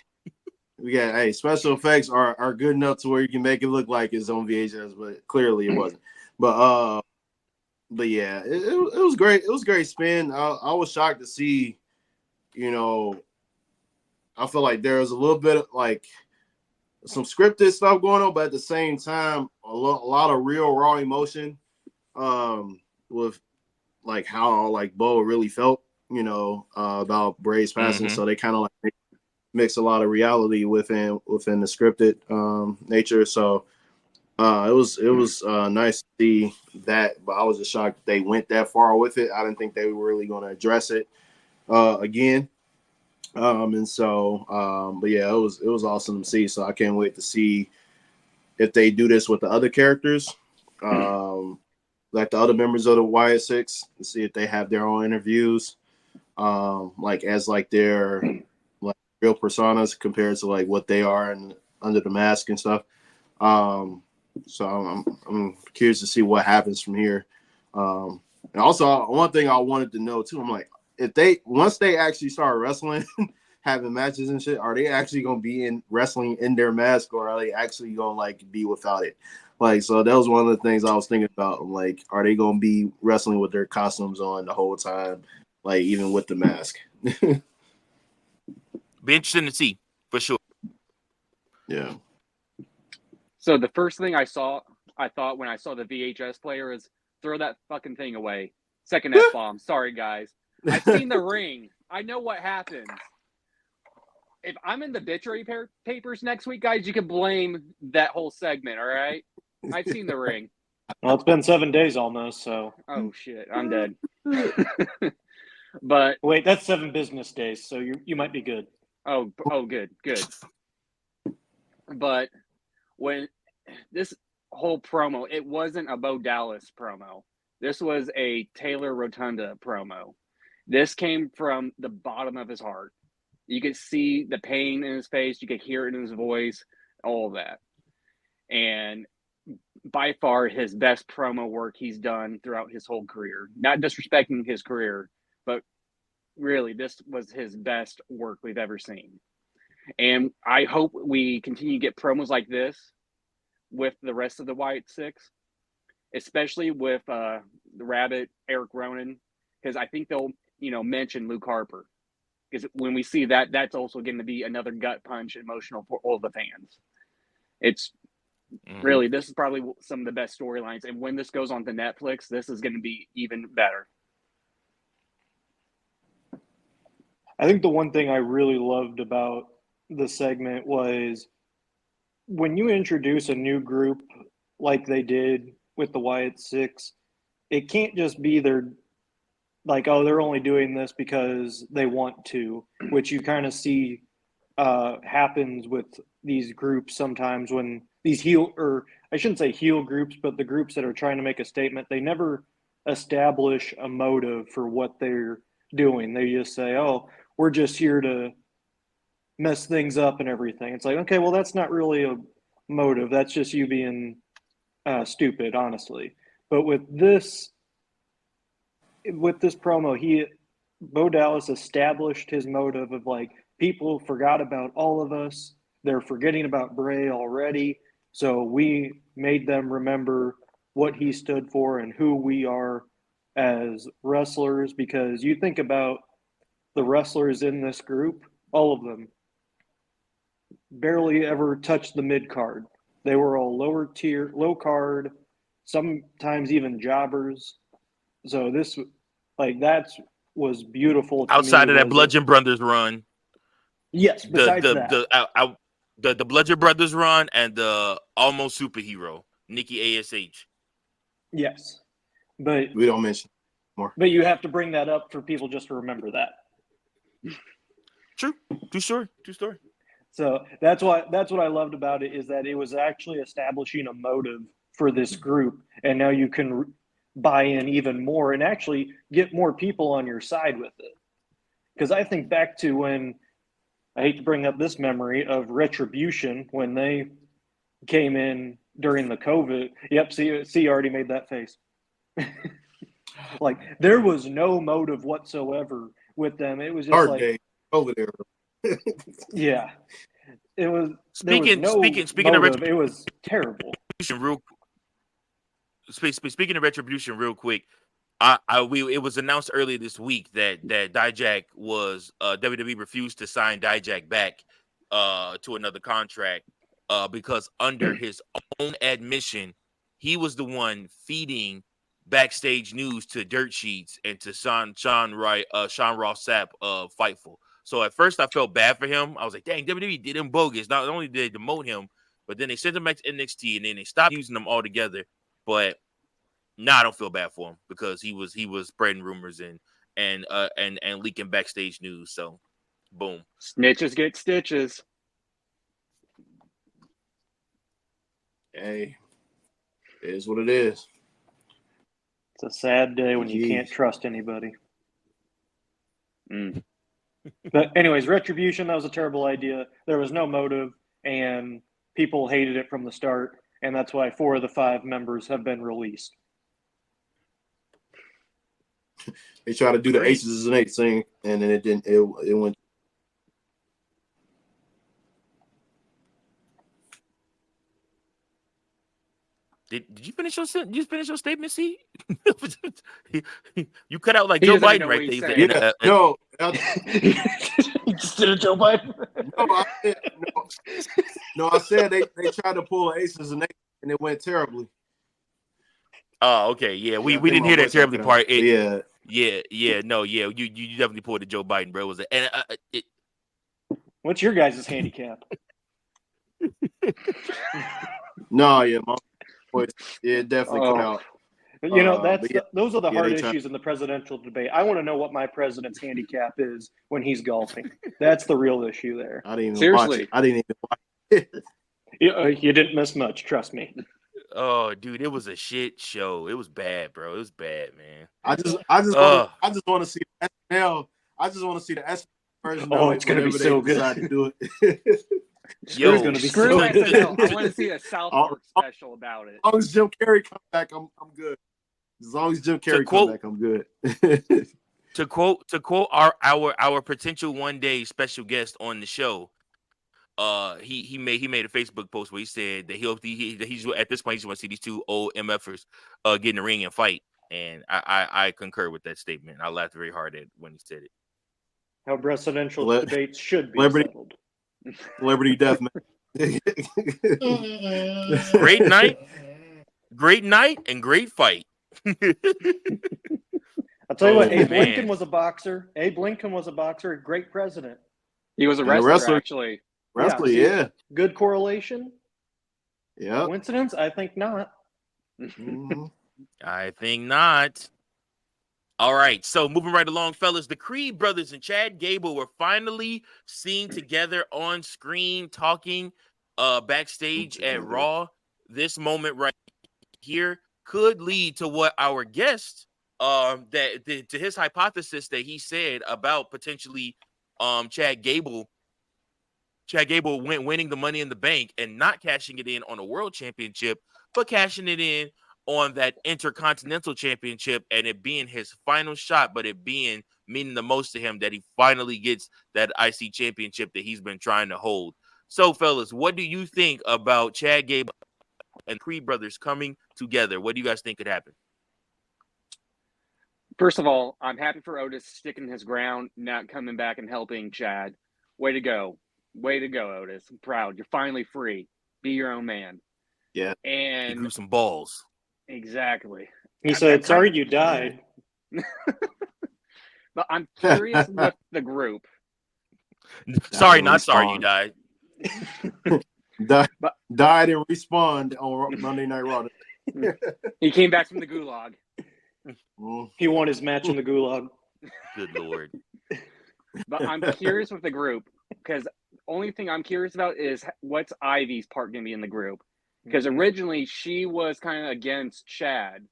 special effects are good enough to where you can make it look like it's on VHS, but clearly it wasn't. But but yeah, it was great. It was a great spin. I was shocked to see, you know, I feel like there was a little bit of like some scripted stuff going on, but at the same time, a lot of real raw emotion with like how like Bo really felt, you know, about Bray's passing. Mm-hmm. So they kind of like mix a lot of reality within the scripted nature. So it was nice to see that, but I was just shocked they went that far with it. I didn't think they were really going to address it again. And so, but yeah, it was awesome to see. So I can't wait to see if they do this with the other characters, like the other members of the Wyatt Six, to see if they have their own interviews, like as like their like real personas compared to like what they are and under the mask and stuff. So I'm curious to see what happens from here. And also one thing I wanted to know too, I'm like, if once they actually start wrestling, having matches and shit, are they actually gonna be in wrestling in their mask, or are they actually gonna like be without it? Like, so that was one of the things I was thinking about. Like, are they gonna be wrestling with their costumes on the whole time, like even with the mask? Be interesting to see for sure. Yeah. So the first thing I thought when I saw the VHS player is throw that fucking thing away. Second F-bomb. Sorry, guys. I've seen the ring. I know what happens. If I'm in the obituary papers next week, guys, you can blame that whole segment, all right? I've seen the ring. Well, it's been 7 days almost, so. Oh, shit. I'm dead. But wait, that's 7 business days, so you might be good. Oh, good. But when this whole promo, it wasn't a Bo Dallas promo. This was a Taylor Rotunda promo. This came from the bottom of his heart. You could see the pain in his face. You could hear it in his voice, all of that. And by far his best promo work he's done throughout his whole career. Not disrespecting his career, but really this was his best work we've ever seen. And I hope we continue to get promos like this with the rest of the Wyatt Six, especially with the Rabbit, Eric Rowan, because I think they'll, mention Luke Harper. Because when we see that, that's also going to be another gut punch emotional for all the fans. It's really, this is probably some of the best storylines. And when this goes on to Netflix, this is going to be even better. I think the one thing I really loved about the segment was when you introduce a new group like they did with the Wyatt Six, it can't just be they're only doing this because they want to, which you kind of see happens with these groups sometimes when these I shouldn't say heel groups, but the groups that are trying to make a statement, they never establish a motive for what they're doing. They just say, oh, we're just here to mess things up and everything. It's like, okay, well, that's not really a motive. That's just you being stupid, honestly. But with this promo, Bo Dallas established his motive of like, people forgot about all of us. They're forgetting about Bray already. So we made them remember what he stood for and who we are as wrestlers. Because you think about the wrestlers in this group, all of them barely ever touched the mid card. They were all lower tier, low card, sometimes even jobbers. So this, that was beautiful to outside me. of that Bludgeon Brothers run. Yes, besides the Bludgeon Brothers run and the Almost Superhero, Nikki ASH. Yes, but we don't mention more. But you have to bring that up for people just to remember that. True story. So that's what I loved about it, is that it was actually establishing a motive for this group, and now you can buy in even more and actually get more people on your side with it. Because I think back to when, I hate to bring up this memory of Retribution, when they came in during the COVID. Yep, see, you already made that face. Like, there was no motive whatsoever with them. It was just hard like day over there. Yeah, it was. Speaking there was no of motive. It was terrible. Real speaking of retribution, real quick, it was announced earlier this week that Dijak was WWE refused to sign Dijak back to another contract because under his own admission, he was the one feeding backstage news to Dirt Sheets and to Sean Ross Sapp of Fightful. So at first I felt bad for him. I was like, dang, WWE did him bogus. Not only did they demote him, but then they sent him back to NXT and then they stopped using him altogether. But I don't feel bad for him because he was spreading rumors and leaking backstage news. So boom. Snitches get stitches. Hey, it is what it is. It's a sad day when you Jeez. can't trust anybody. But anyways, Retribution, that was a terrible idea. There was no motive, and people hated it from the start, and that's why 4 of the 5 members have been released. They tried to do the aces and eights thing, and then it didn't. It went. Did you finish your statement, C? You cut out like He Joe doesn't even Biden know right what he's there. saying. Yeah, You just did a Joe Biden. I said they tried to pull aces and eights, and it went terribly. Oh, okay, yeah. We I think didn't my hear that voice terribly cut part. out. Yeah. You definitely pulled the Joe Biden, bro. Was it? And What's your guys' handicap? No, yeah, my voice, it definitely cut out. You know, those are the yeah, hard they issues in the presidential debate. I want to know what my president's handicap is when he's golfing. That's the real issue there. I didn't even Seriously. watch it. I didn't even watch it. You didn't miss much, trust me. oh, dude, it was a shit show. It was bad, bro. It was bad, man. I just want to see the SNL. I just want to see the SNL version. Oh, of it's gonna be whenever so they good. decide to do it. Yo, It's gonna be Screw so SNL. I want to see a South Park special about it. As long as Jim Carrey comes back, I'm good. As long as Jim Carrey comes back, I'm good. To quote our potential one day special guest on the show, he made a Facebook post where he said that he's at this point he just want to see these 2 old MFers get in the ring and fight, and I concur with that statement. I laughed very hard at when he said it. How presidential debates should be Celebrity- settled. Celebrity Deathmatch. Great night and great fight. I'll tell you what, Abe man. Lincoln was a boxer. Abe Lincoln was a boxer, a great president. He was a And a wrestler, wrestler. actually. Wrestler, see, yeah. Good correlation? Yeah. Coincidence? I think not. Mhm. I think not. All right, so moving right along, fellas, the Creed brothers and Chad Gable were finally seen together on screen talking backstage at Raw. This moment right here could lead to what our guest to his hypothesis that he said about potentially Chad Gable winning the Money in the Bank and not cashing it in on a world championship, but cashing it in on that Intercontinental Championship and it being his final shot, but it being meaning the most to him that he finally gets that IC championship that he's been trying to hold. So, fellas, what do you think about Chad Gable and Creed brothers coming together? What do you guys think could happen? First of all, I'm happy for Otis sticking his ground, not coming back and helping Chad. Way to go. Way to go, Otis. I'm proud. You're finally free. Be your own man. Yeah. He And grew some balls. exactly. He said, sorry you died. But I'm curious with the group. Sorry, not sorry you died. Died and respawned on Monday Night Raw. He came back from the gulag. He won his match in the gulag. Good Lord. But I'm curious with the group because only thing I'm curious about is what's Ivy's part going to be in the group. Because originally she was kind of against Chad.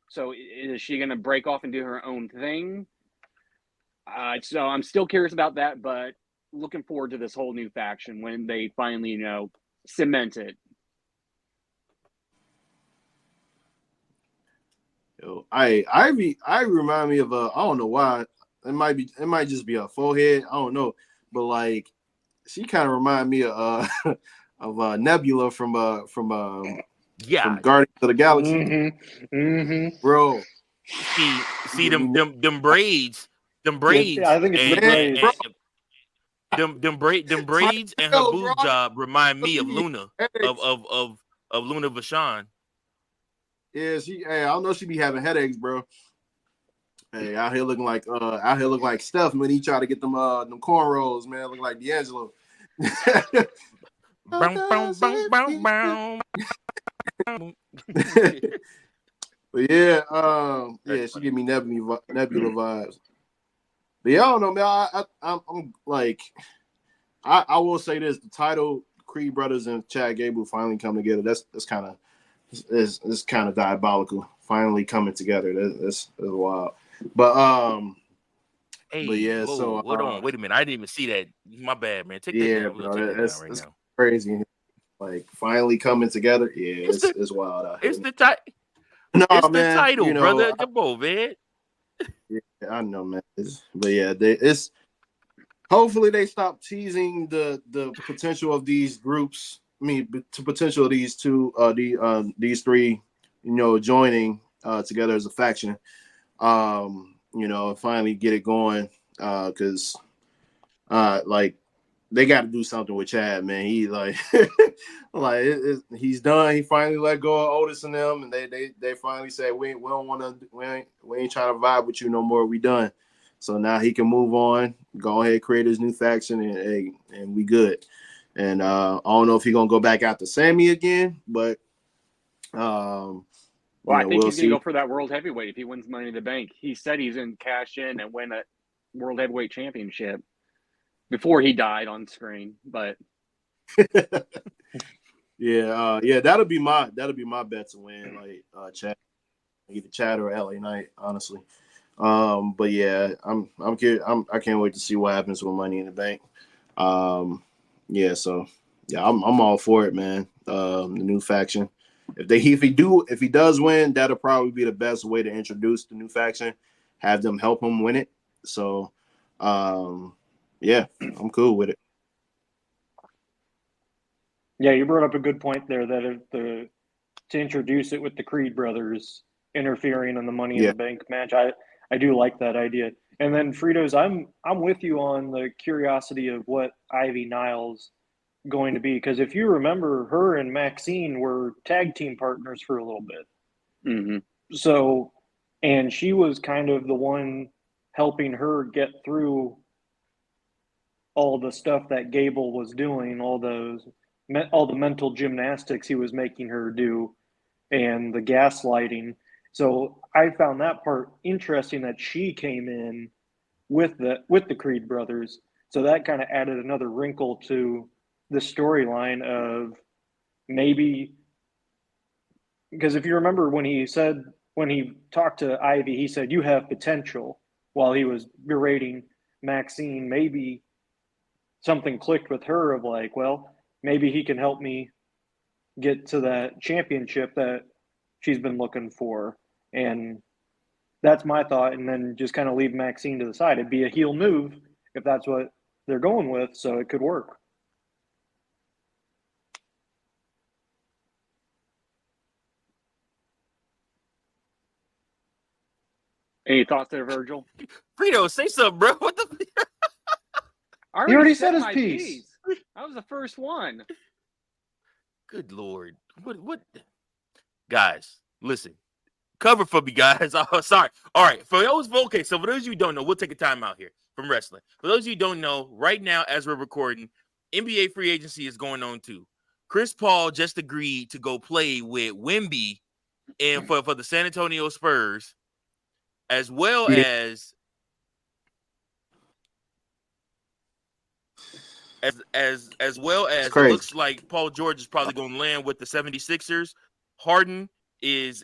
So is she going to break off and do her own thing? So I'm still curious about that, but looking forward to this whole new faction when they finally, cement it. Yo, I remind me of I don't know why. It might just be a forehead. I don't know, but like she kind of remind me of Nebula from Yeah, from Guardians of the Galaxy. Mm-hmm. Mm-hmm. Bro. see them braids, Yeah, I think it's and, braids. them braids and her Yo, boob bro, job remind me of she Luna headaches. of Luna Vachon. Yeah, I don't know, she be having headaches, bro. Hey, out here looking like Steph when he try to get them cornrows, man, look like D'Angelo. Boom, boom, boom, boom, boom. But yeah, she give me Nebula vibes. But yeah, I don't know, man. I'm like, I will say this: the title, Creed brothers and Chad Gable finally come together. That's kind of it's kind of diabolical. Finally coming together. That's wild. But Hey, yeah, whoa, so hold on, wait a minute. I didn't even see that. My bad, man. Take that yeah, down. We're bro, gonna take that down right that's now. crazy. Like finally coming together. Yeah, it's wild out here. It's the title. No, It's man, the title, you know, brother. Come on, man. Yeah, I know, man. But yeah, it's hopefully they stop teasing the potential of these groups. I mean, to potential of these these three, joining together as a faction. And finally get it going. Because like they got to do something with Chad, man. He like he's done. He finally let go of Otis and them, and they finally said we don't want to we ain't trying to vibe with you no more. We done. So now he can move on, go ahead, create his new faction, and we good. And I don't know if he's gonna go back out to Sammy again, but Well, I think we'll he's going see. to go for that World Heavyweight if he wins Money in the Bank. He said he's going to cash in and win a World Heavyweight Championship before he died on screen. But yeah, that'll be my bet to win, like Chad, either Chad or LA Knight, honestly. But yeah, I can't wait to see what happens with Money in the Bank. So I'm all for it, man. The new faction. If he does win, that'll probably be the best way to introduce the new faction. Have them help him win it. So, yeah, I'm cool with it. Yeah, you brought up a good point there that to introduce it with the Creed brothers interfering in the Money in the Bank match. I do like that idea. And then Fredo's, I'm with you on the curiosity of what Ivy Nile's going to be, because if you remember, her and Maxine were tag team partners for a little bit. mm-hmm. So, and she was kind of the one helping her get through all the stuff that Gable was doing, all the mental gymnastics he was making her do, and the gaslighting. So I found that part interesting that she came in with the Creed brothers. So that kind of added another wrinkle to the storyline of maybe, because if you remember when he talked to Ivy, he said, "You have potential," while he was berating Maxine. Maybe something clicked with her of like, well, maybe he can help me get to that championship that she's been looking for. And that's my thought. And then just kind of leave Maxine to the side. It'd be a heel move if that's what they're going with. So it could work. Any thoughts there, Virgil? Fredo, say something, bro. What the? I He already said his my piece. That was the first one. Good Lord. What? Guys, listen. Cover for me, guys. Oh, sorry. All right. So for those of you who don't know, we'll take a time out here from wrestling. For those of you who don't know, right now, as we're recording, NBA free agency is going on too. Chris Paul just agreed to go play with Wemby and for the San Antonio Spurs, as well as it looks like Paul George is probably going to land with the 76ers. Harden is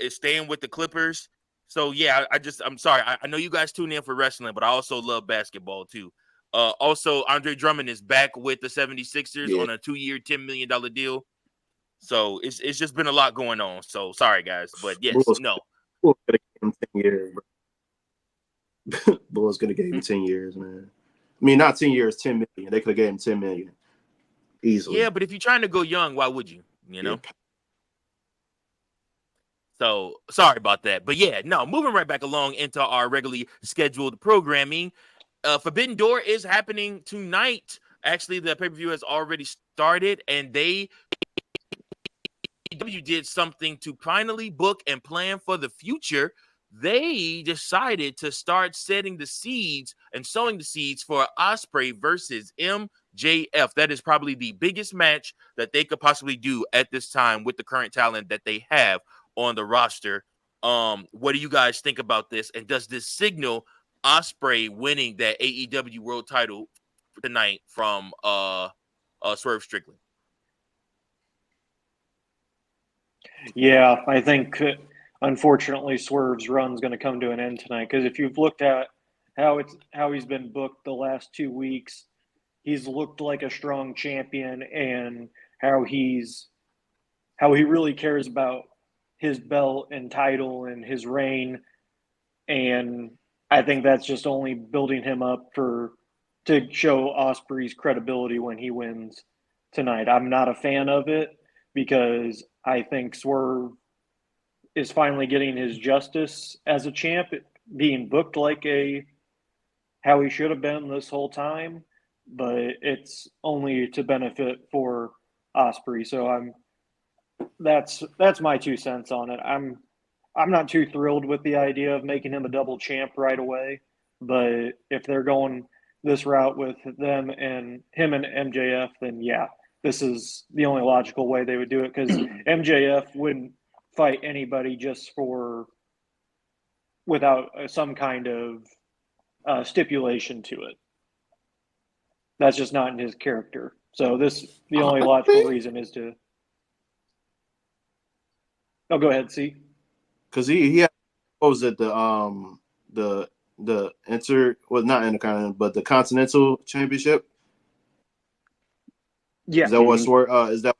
staying with the Clippers. So yeah, I'm sorry. I know you guys tune in for wrestling, but I also love basketball too. Also, Andre Drummond is back with the 76ers on a 2-year, $10 million deal. So it's just been a lot going on. So sorry guys, but yes, no. Bulls could have gave him 10 years, bro. Bulls could have gave him 10 years, man. I mean, not 10 years, 10 million. They could have gave him 10 million easily. Yeah, but if you're trying to go young, why would you? You know. So sorry about that. But yeah, no, moving right back along into our regularly scheduled programming. Forbidden Door is happening tonight. Actually, the pay-per-view has already started, and they did something to finally book and plan for the future. They decided to start setting the seeds and sowing the seeds for Ospreay versus MJF. That is probably the biggest match that they could possibly do at this time with the current talent that they have on the roster. What do you guys think about this? And does this signal Ospreay winning that AEW World Title tonight from Swerve Strickland? Yeah, I think unfortunately Swerve's run's going to come to an end tonight, because if you've looked at how he's been booked the last 2 weeks, he's looked like a strong champion, and how he really cares about his belt and title and his reign, and I think that's just only building him up to show Ospreay's credibility when he wins tonight. I'm not a fan of it, because I think Swerve is finally getting his justice as a champ, being booked like how he should have been this whole time, but it's only to benefit for Ospreay. So that's my 2 cents on it. I'm not too thrilled with the idea of making him a double champ right away, but if they're going this route with him and MJF, then yeah, this is the only logical way they would do it, because MJF wouldn't fight anybody just without some kind of stipulation to it. That's just not in his character. So the only logical reason is to. Oh, go ahead, see. Because he had, what was it, not Intercontinental, but the Continental Championship. Yeah. Is that what is that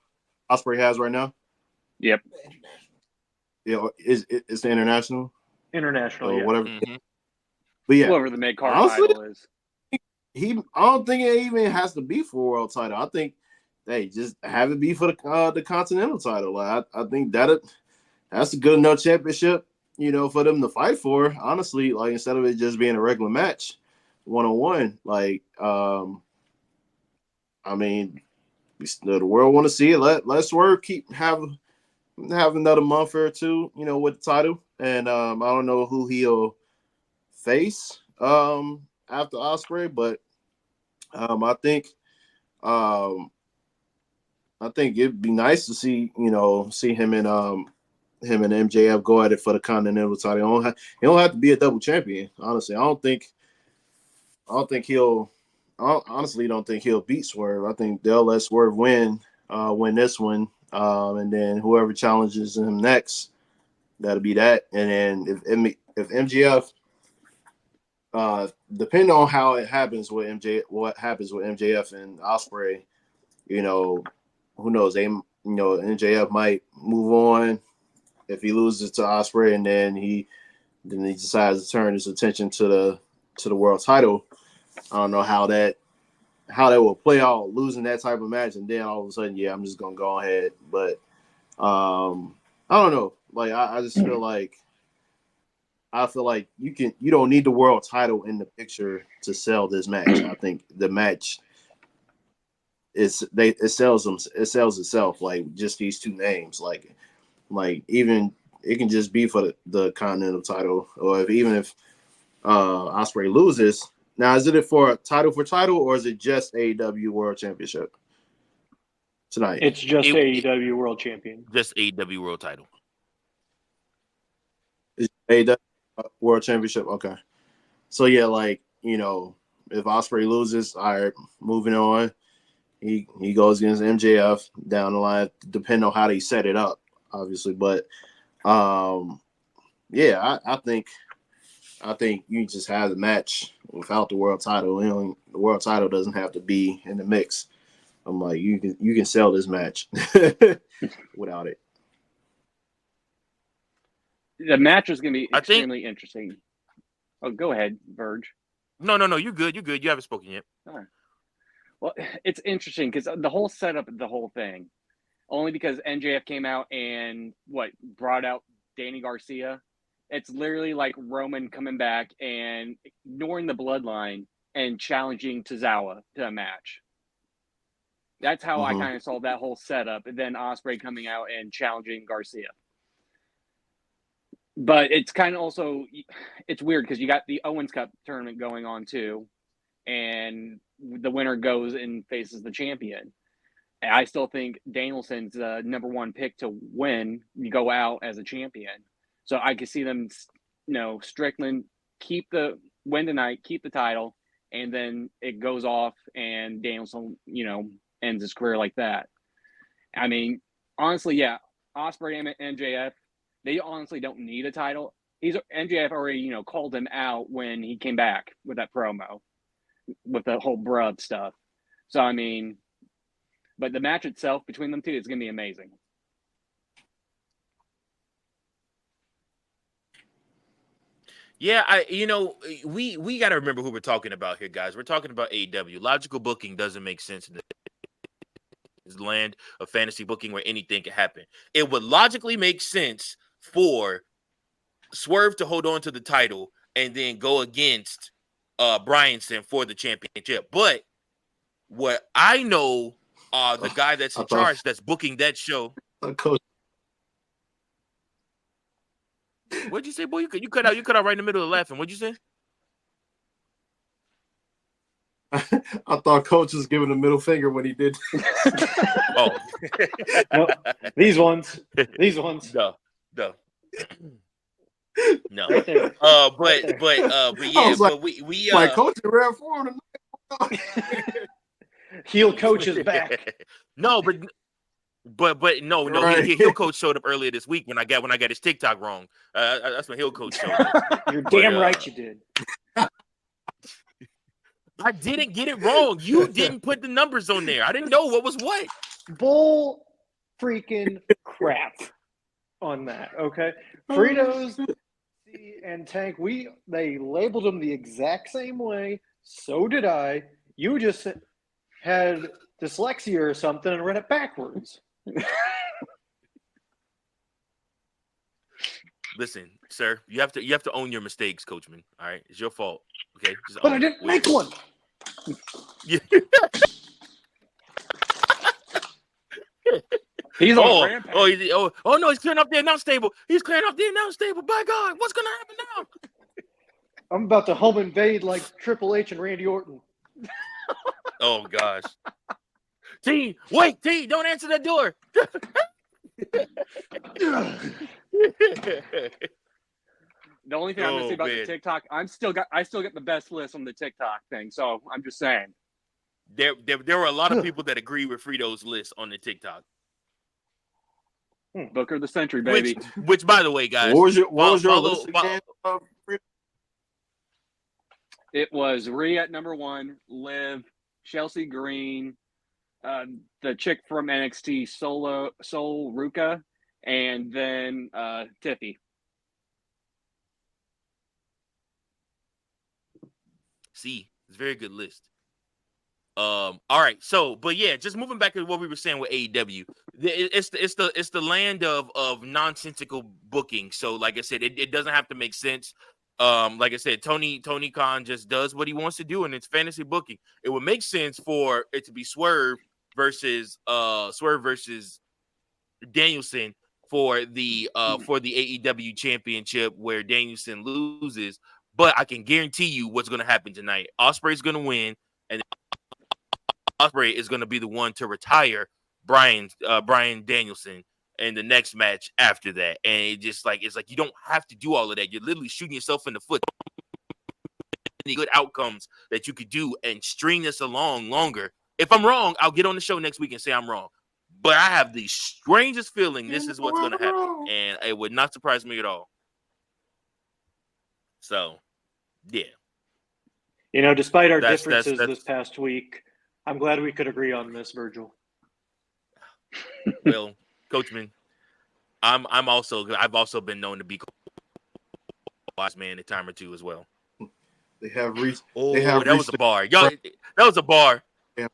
what Ospreay has right now? Yep. Yeah, it's the international International, or whatever. Mm-hmm. But yeah, Whoever the mid-card honestly, title is. I don't think it even has to be for a world title. I think they just have it be for the Continental title. Like, I think that's a good enough championship, for them to fight for. Honestly, like, instead of it just being a regular match, 1-on-1. Like, I mean, the world want to see it. Let Swerve have another month or two, with the title. And I don't know who he'll face after Ospreay, but I think it'd be nice to see him and MJF go at it for the Continental title. He don't have to be a double champion. Honestly, I honestly don't think he'll beat Swerve. I think they'll let Swerve win this one, and then whoever challenges him next, that'll be that. And then if MJF, depending on how it happens with what happens with MJF and Ospreay, who knows? MJF might move on if he loses to Ospreay, and then he decides to turn his attention to the world title. I don't know how that will play out, losing that type of match, and then all of a sudden, yeah, I'm just gonna go ahead. But I don't know. Like, I just feel like you don't need the world title in the picture to sell this match. I think the match it sells itself, like just these two names. Like even it can just be for the Continental title, or if Ospreay loses. Now, is it for title, or is it just AEW World Championship tonight? It's just AEW World Champion. Just AEW World Title. It's AEW World Championship. Okay. So yeah, like, if Ospreay loses, all right, moving on. He goes against MJF down the line, depending on how they set it up, obviously. But yeah, I think you just have the match without the world title. The world title doesn't have to be in the mix. I'm like, you can sell this match without it. The match is going to be extremely interesting. Oh, go ahead, Verge. No, you're good. You haven't spoken yet. All right. Well, it's interesting because the whole setup of the whole thing, only because MJF came out and brought out Danny Garcia. It's literally like Roman coming back and ignoring the bloodline and challenging Tozawa to a match. That's how I kind of saw that whole setup. And then Ospreay coming out and challenging Garcia. But it's kind of also, it's weird because you got the Owens Cup tournament going on too. And the winner goes and faces the champion. And I still think Danielson's number one pick to win. You go out as a champion. So I could see them, Strickland win tonight, keep the title, and then it goes off and Danielson, ends his career like that. I mean, honestly, yeah, Ospreay and MJF, they honestly don't need a title. MJF already, called him out when he came back with that promo, with the whole bruv stuff. So, I mean, but the match itself between them two is going to be amazing. Yeah, we got to remember who we're talking about here, guys. We're talking about AEW. Logical booking doesn't make sense in this land of fantasy booking where anything can happen. It would logically make sense for Swerve to hold on to the title and then go against Bryanson for the championship. But what I know, the guy that's in charge that's booking that show. Coach. What'd you say, boy? You cut out right in the middle of laughing. What'd you say? I thought Coach was giving a middle finger when he did. Oh, no, these ones. No. Right there. But yeah, like, but we like Coach ran for him. Heel Coach is back. No, but no, Right. heel Coach showed up earlier this week when I got his TikTok wrong. That's when heel Coach showed up. You're damn right you did. I didn't get it wrong. You didn't put the numbers on there. I didn't know what was what. Bull freaking crap on that. Okay, Fredo's and Tank. They labeled them the exact same way. So did I. You just had dyslexia or something and read it backwards. Listen, sir, you have to own your mistakes, Coachman. All right, it's your fault. Okay, but I didn't make one. Yeah. He's on rampage. Oh no, he's clearing up the announce table. He's clearing up the announce table. By God, what's gonna happen now? I'm about to home invade like Triple H and Randy Orton. Oh gosh. T, don't answer that door. The only thing I'm gonna say about the TikTok, I still got the best list on the TikTok thing. So I'm just saying. There were a lot of people that agree with Fredo's list on the TikTok. Booker of the century, baby. Which by the way, guys, What was your list again? It was Rhea at number 1, Liv, Chelsea Green, the chick from NXT, Sol Ruka, and then Tiffy. See, it's a very good list. All right, so but yeah, just moving back to what we were saying with AEW, it's the land of nonsensical booking. So like I said, it doesn't have to make sense. Like I said, Tony Khan just does what he wants to do, and it's fantasy booking. It would make sense for it to be Swerve versus Danielson for the AEW championship, where Danielson loses. But I can guarantee you what's going to happen tonight. Ospreay's going to win, and Ospreay is going to be the one to retire Bryan Danielson in the next match after that. And it's like you don't have to do all of that. You're literally shooting yourself in the foot. Any good outcomes that you could do and string this along longer. If I'm wrong, I'll get on the show next week and say I'm wrong. But I have the strangest feeling this is what's going to happen, and it would not surprise me at all. So, yeah. Despite our differences this past week, I'm glad we could agree on this, Virgil. Well, Coachman, I've also been known to be wise man a time or two as well. They have reached. Oh, that was a bar. Yo, that was a bar. Yeah.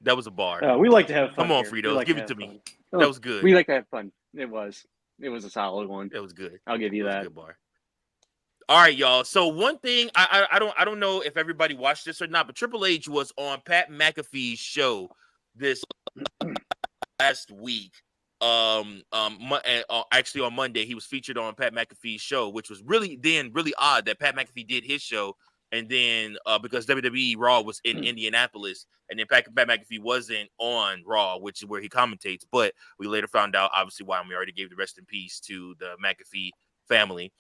That was a bar. We like to have fun. Come on, here. We Fredo, like give to it to have me. Oh, That was good. We like to have fun. It was a solid one. That was good. I'll give you That was that. a good bar. All right, y'all. So one thing I don't know if everybody watched this or not, but Triple H was on Pat McAfee's show this last week. Actually on Monday he was featured on Pat McAfee's show, which was really odd that Pat McAfee did his show, and then because WWE Raw was in Indianapolis, and then Pat McAfee wasn't on Raw, which is where he commentates. But we later found out, obviously, why, and we already gave the rest in peace to the McAfee family.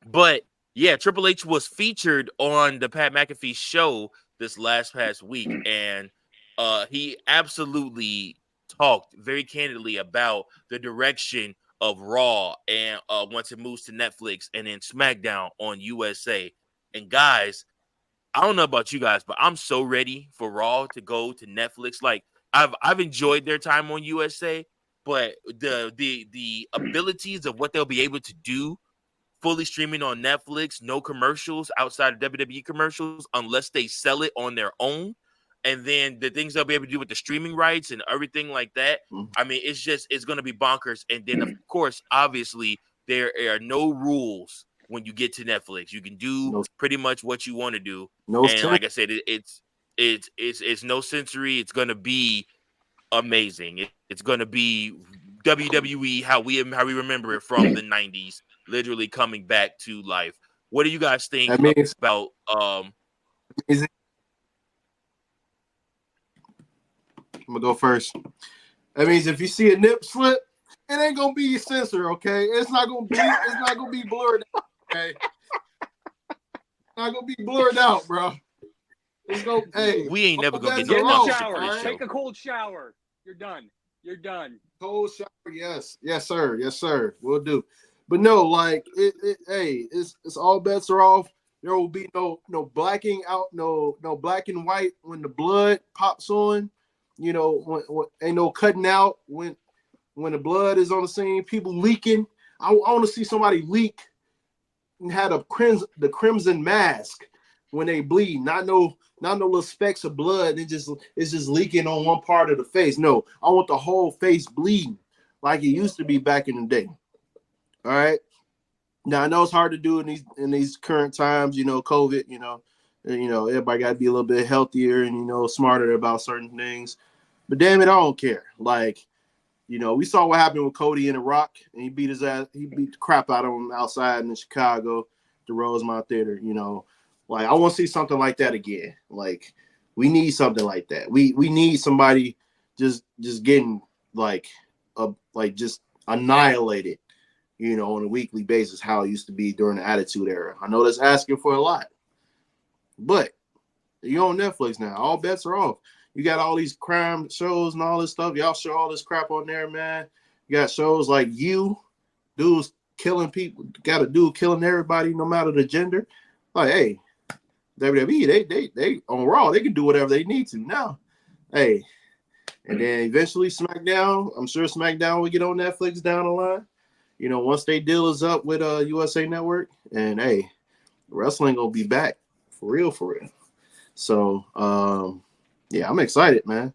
But yeah, Triple H was featured on the Pat McAfee show this past week, and he absolutely talked very candidly about the direction of Raw and once it moves to Netflix and then SmackDown on USA. And guys, I don't know about you guys, but I'm so ready for Raw to go to Netflix. Like I've enjoyed their time on USA, but the abilities of what they'll be able to do fully streaming on Netflix, no commercials outside of WWE commercials unless they sell it on their own. And then the things they'll be able to do with the streaming rights and everything like that. I mean, it's going to be bonkers. And then, of course, obviously, there are no rules when you get to Netflix. You can do pretty much what you want to do. And like I said, it's no sensory. It's going to be amazing. It's going to be WWE how we remember it from the 90s, literally coming back to life. What do you guys think about I'm gonna go first. That means if you see a nip slip, it ain't gonna be your sensor, okay? It's not gonna be blurred out, okay? Not gonna be blurred out, bro. It's go. Hey, we ain't never gonna Get in no the shower. right? Take a cold shower. You're done. Cold shower, yes, sir. We'll do. But no, like it's all bets are off. There will be no blacking out, no black and white when the blood pops on. You know, when ain't no cutting out when the blood is on the scene. People leaking. I want to see somebody leak and had the crimson mask when they bleed. Not no little specks of blood. It's just leaking on one part of the face. No, I want the whole face bleeding like it used to be back in the day. All right. Now I know it's hard to do in these current times. You know, COVID. You know, everybody got to be a little bit healthier and smarter about certain things. But damn it, I don't care. Like, we saw what happened with Cody and The Rock, and he beat his ass. He beat the crap out of him outside in Chicago, the Rosemont Theater. Like I want to see something like that again. Like we need something like that. We need somebody just getting just annihilated, on a weekly basis, how it used to be during the Attitude Era. I know that's asking for a lot, but you're on Netflix now. All bets are off. You got all these crime shows and all this stuff. Y'all show all this crap on there, man. You got shows like dudes killing people. Got a dude killing everybody, no matter the gender. Like, hey, WWE, they on Raw, they can do whatever they need to now. Hey, and then eventually SmackDown. I'm sure SmackDown will get on Netflix down the line. Once they deal is up with USA Network, and hey, wrestling gonna be back for real. So yeah, I'm excited, man.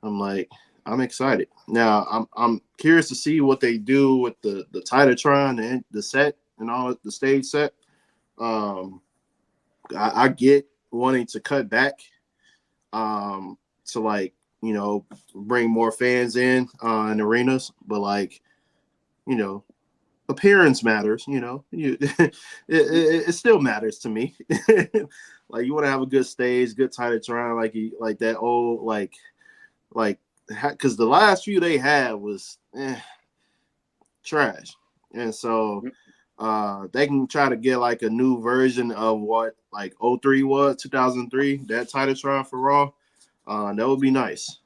I'm excited. Now I'm curious to see what they do with the Titatron and the set and all the stage set. I get wanting to cut back to bring more fans in arenas, but appearance matters. It still matters to me. Like you want to have a good stage, good Titatron, like that old because the last few they had was trash, and so they can try to get like a new version of what 03 was 2003, that Titatron for Raw. That would be nice.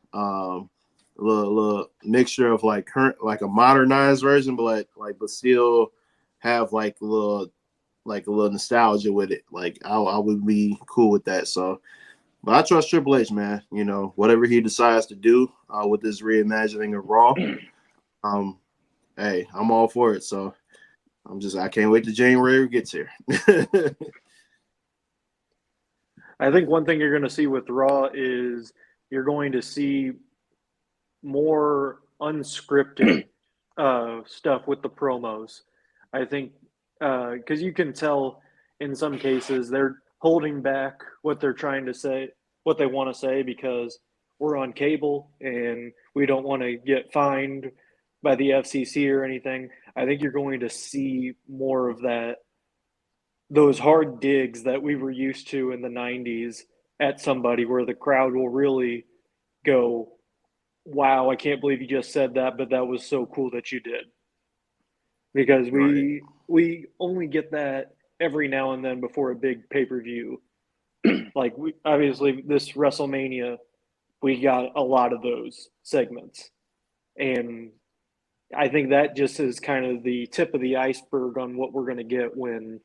Little mixture of current, a modernized version, but still have a little nostalgia with it. I would be cool with that. So, but I trust Triple H, man. Whatever he decides to do with this reimagining of Raw, hey, I'm all for it. So I can't wait till January gets here. I think one thing you're going to see with Raw is you're going to see more unscripted stuff with the promos. I think because you can tell in some cases they're holding back what they're trying to say, what they want to say, because we're on cable and we don't want to get fined by the FCC or anything. I think you're going to see more of that, those hard digs that we were used to in the 90s at somebody, where the crowd will really go, wow, I can't believe you just said that, but that was so cool that you did. Because we only get that every now and then before a big pay-per-view. Like, obviously this WrestleMania, we got a lot of those segments. And I think that just is kind of the tip of the iceberg on what we're going to get when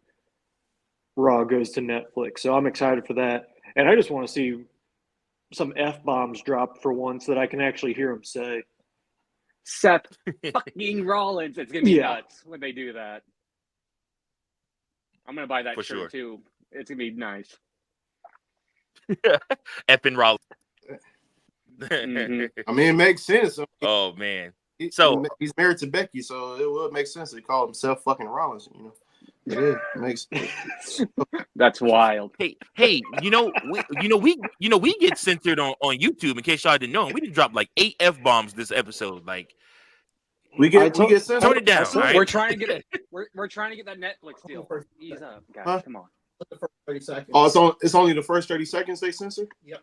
Raw goes to Netflix. So I'm excited for that. And I just want to see some F-bombs drop for once that I can actually hear them say. Seth fucking Rollins. It's going to be nuts when they do that. I'm going to buy that For shirt sure. too. It's going to be nice. Eppin Rollins. Mhm. I mean, it makes sense. Oh man. So he's married to Becky, so it would make sense to call himself fucking Rollins. You know, it makes. That's wild. Hey, we get censored on YouTube. In case y'all didn't know, we did drop like 8 F-bombs this episode. Like, we get censored. tone it down. All right? We're trying to get we're trying to get that Netflix deal. Ease up, guys. Huh? Come on. The first 30 seconds. Oh, it's only the first 30 seconds they censor? Yep.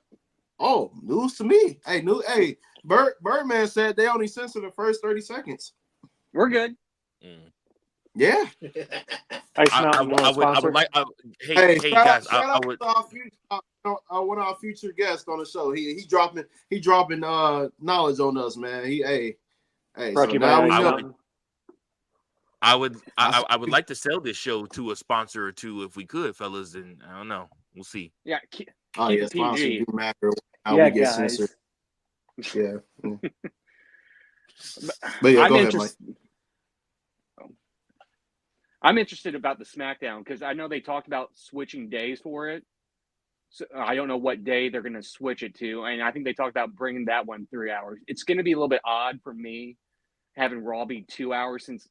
Oh, news to me. Hey, Birdman said they only censor the first 30 seconds. We're good. Yeah. I would like. Hey guys, shout I out would. to our future, one of our future guests on the show. He dropping knowledge on us, man. Hey. So now we know. I would like to sell this show to a sponsor or two if we could, fellas. And I don't know. We'll see. Yeah. Keep Sponsors PG. do matter how we get censored. Yeah. But yeah, go ahead, Mike. I'm interested about the SmackDown because I know they talked about switching days for it. So I don't know what day they're going to switch it to. And I think they talked about bringing that one 3 hours. It's going to be a little bit odd for me having Raw be 2 hours, since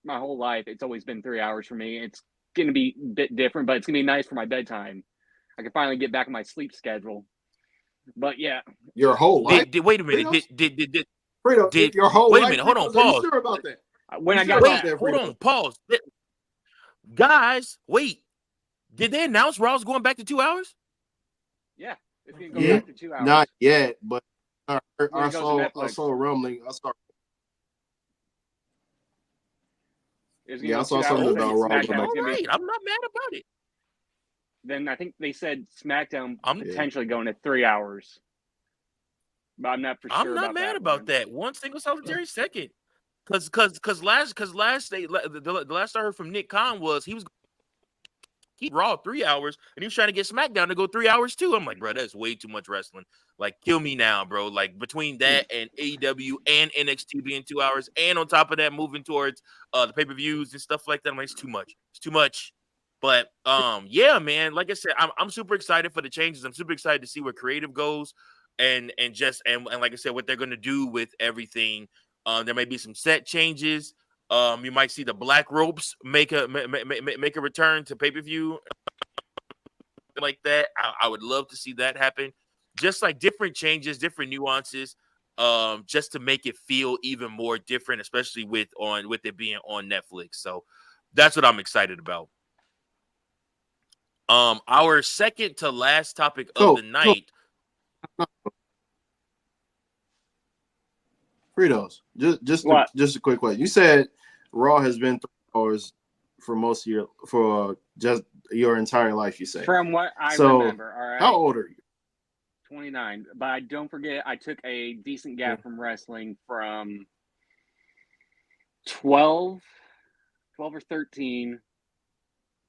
my whole life it's always been 3 hours for me. It's going to be a bit different, but it's going to be nice for my bedtime. I can finally get back on my sleep schedule. But yeah. Your whole life? Wait a minute. Fredo, your whole life? Wait a minute. Hold on. Are Pause. you sure about that? When I got back. Hold on. Pause. Guys, wait. Did they announce Raw's going back to 2 hours? Yeah, it's going to go back to 2 hours. Not yet, but I saw a rumbling. I saw something about Raw. All right, I'm not mad about it. Then I think they said SmackDown potentially going to 3 hours. But I'm not for sure. I'm not mad about that. One single solitary second. Because last the last I heard from Nick Khan was he was keep Raw 3 hours and he was trying to get SmackDown to go 3 hours too. I'm like, bro, that's way too much wrestling. Like, kill me now, bro. Like, between that and AEW and NXT being 2 hours, and on top of that, moving towards the pay-per-views and stuff like that, I'm like, it's too much. It's too much. But yeah, man. Like I said, I'm super excited for the changes. I'm super excited to see where creative goes, and like I said, what they're gonna do with everything. There may be some set changes. You might see the Black Ropes make a return to pay-per-view like that. I would love to see that happen. Just like different changes, different nuances, just to make it feel even more different, especially with it being on Netflix. So that's what I'm excited about. Our second to last topic of the night. Fritos, just a quick question. You said Raw has been 3 hours for most of just your entire life. You say from what I remember. All right. How old are you? 29. But don't forget, I took a decent gap from wrestling from 12 or 13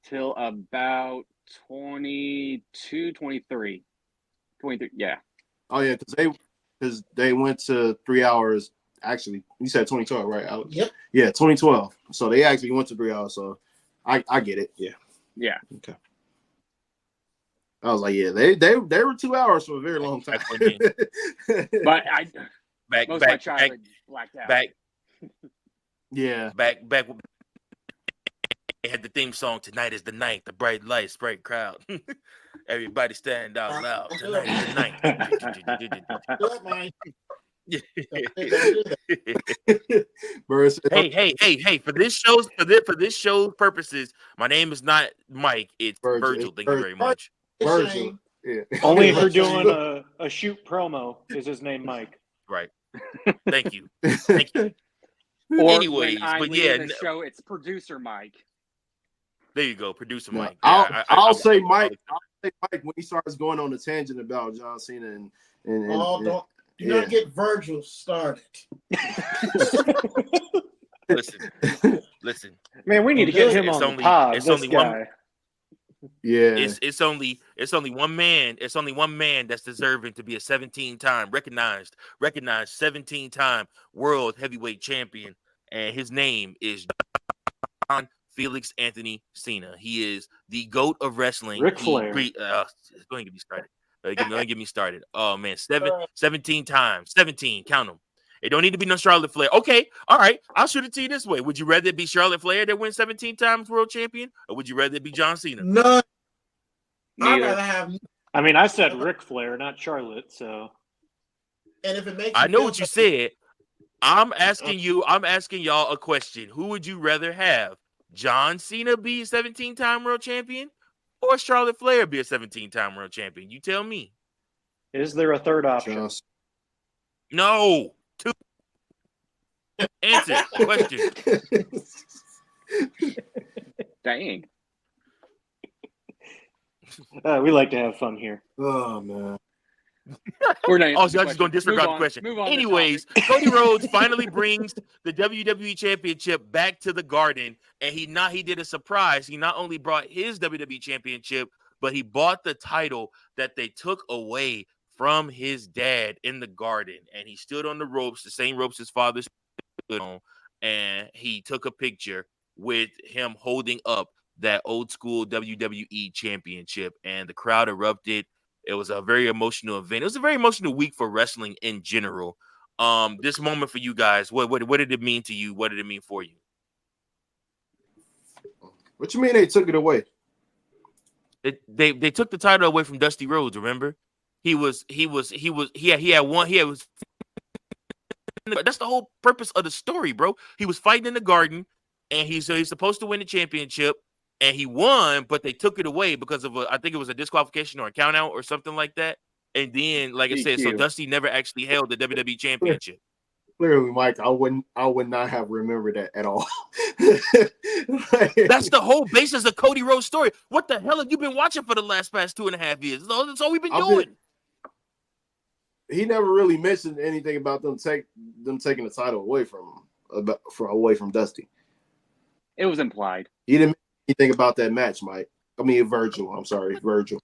till about 22, 23. 23, yeah. Oh yeah, because they went to 3 hours. Actually, you said 2012, right, Alex? Yep. Yeah, 2012. So they actually went to 3 hours. So I get it. Yeah. Yeah. Okay. I was like, yeah, they were 2 hours for a very long time. But most of my childhood blacked out. Yeah. Back. They had the theme song. Tonight is the night. The bright lights, bright crowd. Everybody stand out loud. Tonight is the night. Hey! For this show's purposes, my name is not Mike. It's Virgil. Thank you very much. Virgil. Yeah. Only if you're doing a shoot promo is his name Mike. Right. Thank you. Thank you. Or anyways, when I'm but leading the show, it's producer Mike. There you go, producer Mike. I'll say Mike when he starts going on a tangent about John Cena and do not get Virgil started. Listen. Man, we need to get him on the pod. It's only guy. It's only one man. It's only one man that's deserving to be a 17-time recognized 17-time world heavyweight champion, and his name is John Felix Anthony Cena. He is the GOAT of wrestling. Ric Flair. Go ahead and get me started. Get me started. Oh man, 17 times. 17. Count them. It don't need to be no Charlotte Flair. Okay, all right. I'll shoot it to you this way. Would you rather it be Charlotte Flair that wins 17 times world champion, or would you rather it be John Cena? None. I'd rather have. I mean, I said Ric Flair, not Charlotte. So. And if it makes, I know what you said. I'm asking y'all a question. Who would you rather have? John Cena be a 17-time world champion, or Charlotte Flair be a 17-time world champion? You tell me. Is there a third option? No. Two. Answer. Question. Dang. We like to have fun here. Oh man. We're not. Oh, so I'm just going to disregard the question. Anyways, Cody Rhodes finally brings the WWE Championship back to the Garden, and he did a surprise. He not only brought his WWE Championship, but he bought the title that they took away from his dad in the Garden, and he stood on the ropes, the same ropes his father stood on, and he took a picture with him holding up that old school WWE Championship, and the crowd erupted. It was a very emotional event. It was a very emotional week for wrestling in general. This moment for you guys, what did it mean to you? What did it mean for you? What you mean they took it away? They took the title away from Dusty Rhodes. Remember, he had one. That's the whole purpose of the story, bro. He was fighting in the Garden, and he's supposed to win the championship. And he won, but they took it away because of I think it was a disqualification or a count out or something like that. And then, like I said, so Dusty never actually held the WWE Championship. Clearly, Mike, I would not have remembered that at all. That's the whole basis of Cody Rhodes' story. What the hell have you been watching for the past 2.5 years? That's all we've been doing. He never really mentioned anything about them taking the title away from Dusty. It was implied. He didn't anything about that match, Mike. I mean, Virgil. I'm sorry, Virgil.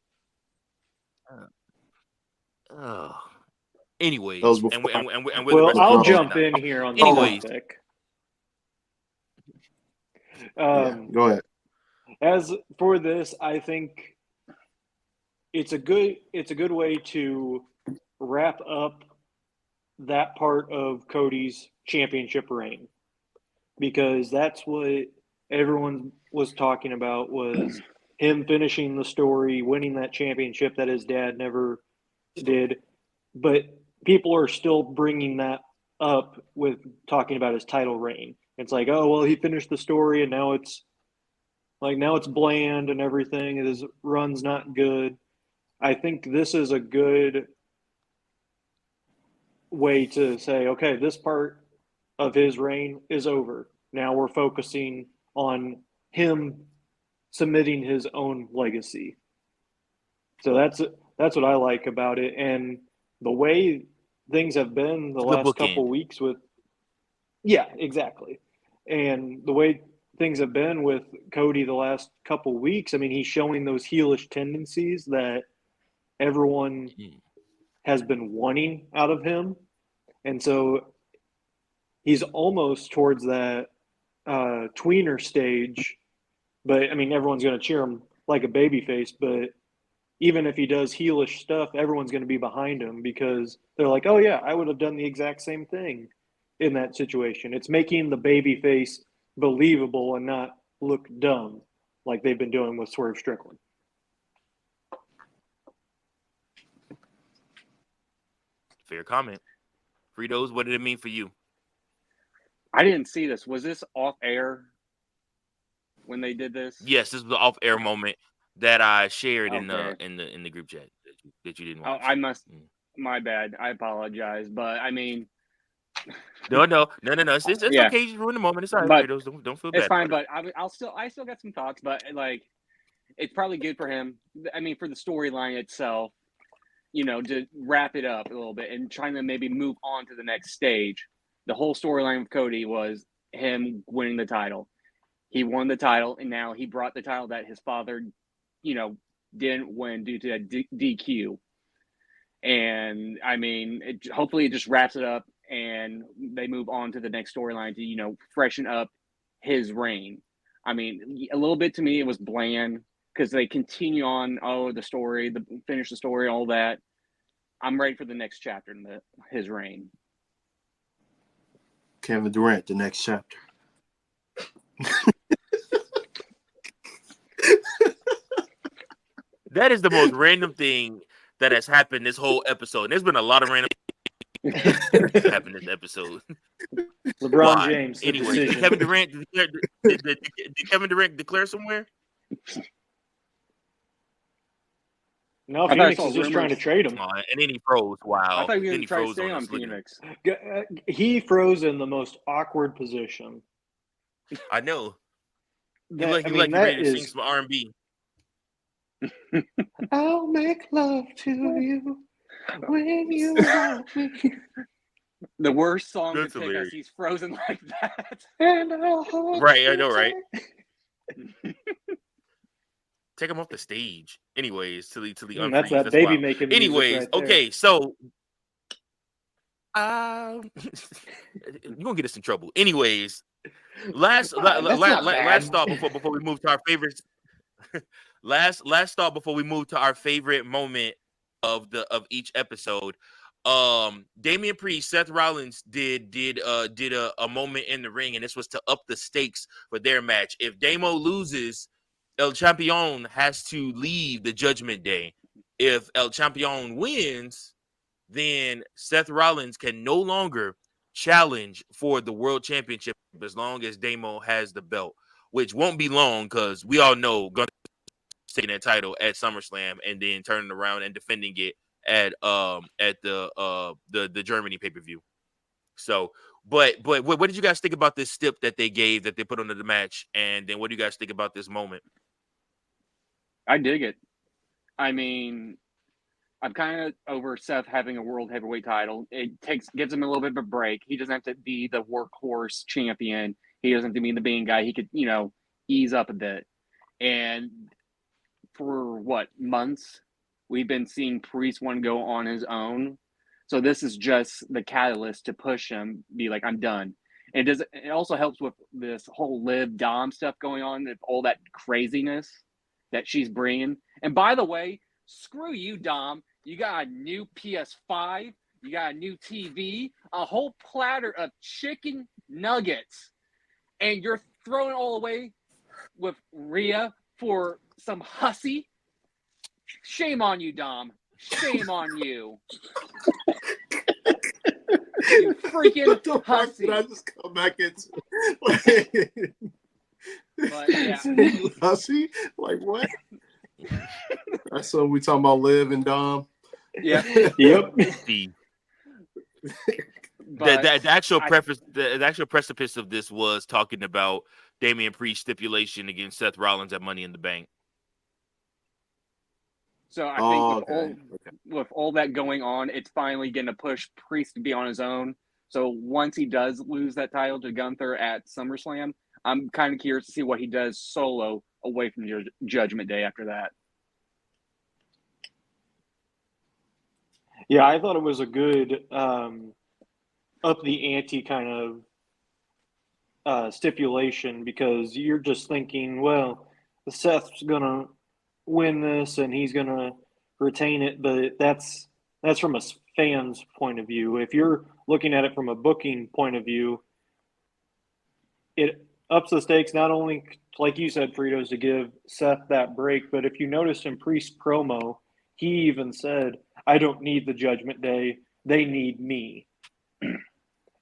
Anyways, I'll jump in here on the topic. Go ahead. As for this, I think it's a good way to wrap up that part of Cody's championship reign, because that's what everyone was talking about, was him finishing the story, winning that championship that his dad never did. But people are still bringing that up with talking about his title reign. It's like, oh, well, he finished the story and now it's bland and everything. His run's not good. I think this is a good way to say, okay, this part of his reign is over. Now we're focusing on him submitting his own legacy. So that's what I like about it. And the way things have been the last couple weeks with exactly. And the way things have been with Cody the last couple weeks, I mean, he's showing those heelish tendencies that everyone has been wanting out of him. And so he's almost towards that tweener stage. But, I mean, everyone's going to cheer him like a babyface, but even if he does heelish stuff, everyone's going to be behind him because they're like, oh, yeah, I would have done the exact same thing in that situation. It's making the baby face believable and not look dumb like they've been doing with Swerve Strickland. Fair comment. Fredo's, what did it mean for you? I didn't see this. Was this off air when they did this? Yes, this was the off air moment that I shared in Okay. the group chat that you didn't watch. I must. My bad. I apologize, but I mean, No. It's Yeah. okay. You ruin the moment. It's all right, But Fredo's. Don't feel bad. it's fine. about it. But I still got some thoughts. But like, it's probably good for him. I mean, for the storyline itself, to wrap it up a little bit and trying to maybe move on to the next stage. The whole storyline with Cody was him winning the title. He won the title, and now he brought the title that his father, didn't win due to a DQ. And I mean, hopefully it just wraps it up and they move on to the next storyline to, freshen up his reign. I mean, a little bit to me, it was bland because they continue on, finish the story, all that. I'm ready for the next chapter in his reign. Kevin Durant, the next chapter. That is the most random thing that has happened this whole episode. There's been a lot of random things happened this episode. LeBron Why? James. Anyway, did Kevin Durant did Kevin Durant declare somewhere? No, I thought I Phoenix saw is just trying to rumors. trade him. And then he froze. Wow. I thought he was Then going he to try to froze stay on us. Look at him. Phoenix. He froze in the most awkward position. I know. He That, like I he mean, like that ready to sing is. some R&B. I'll make love to you when you want me. The worst song That's to pick hilarious. us. He's frozen like that. And I'll hold Right, I you know, right? tight. Take him off the stage. Anyways, till he That's unfreeze. that That's baby wild. making music Anyways, right there. okay, so you're gonna get us in trouble. Anyways, last thought before we move to our favorites. last thought before we move to our favorite moment of each episode. Damien Priest, Seth Rollins did a moment in the ring, and this was to up the stakes for their match. If Damo loses, El Champion has to leave the Judgment Day. If El Champion wins, then Seth Rollins can no longer challenge for the World Championship as long as Damo has the belt, which won't be long because we all know Gunther's taking that title at SummerSlam and then turning around and defending it at the Germany pay-per-view. So, but what did you guys think about this stip that they put under the match, and then what do you guys think about this moment? I dig it. I mean, I'm kind of over Seth having a world heavyweight title. It gives him a little bit of a break. He doesn't have to be the workhorse champion. He doesn't have to be the main guy. He could, ease up a bit. And for months, we've been seeing Priest one go on his own. So this is just the catalyst to push him, be like, I'm done. And it also helps with this whole Liv Dom stuff going on, all that craziness that she's bringing. And by the way, screw you, Dom. You got a new PS5. You got a new TV, a whole platter of chicken nuggets. And you're throwing it all away with Rhea for some hussy. Shame on you, Dom. Shame on you. You freaking hussy. Did I just come back into? But yeah. Hussy? Like what? That's what we talking about, Liv and Dom. Yep. The But actual precipice of this was talking about Damien Priest stipulation against Seth Rollins at Money in the Bank. So I think with all that going on, it's finally going to push Priest to be on his own. So once he does lose that title to Gunther at SummerSlam, I'm kind of curious to see what he does solo away from Judgment Day after that. Yeah, I thought it was a good up the ante kind of stipulation because you're just thinking, well, Seth's going to win this and he's going to retain it, but that's from a fan's point of view. If you're looking at it from a booking point of view, it ups the stakes not only, like you said, Fredo, to give Seth that break, but if you noticed in Priest's promo, he even said, I don't need the Judgment Day. They need me.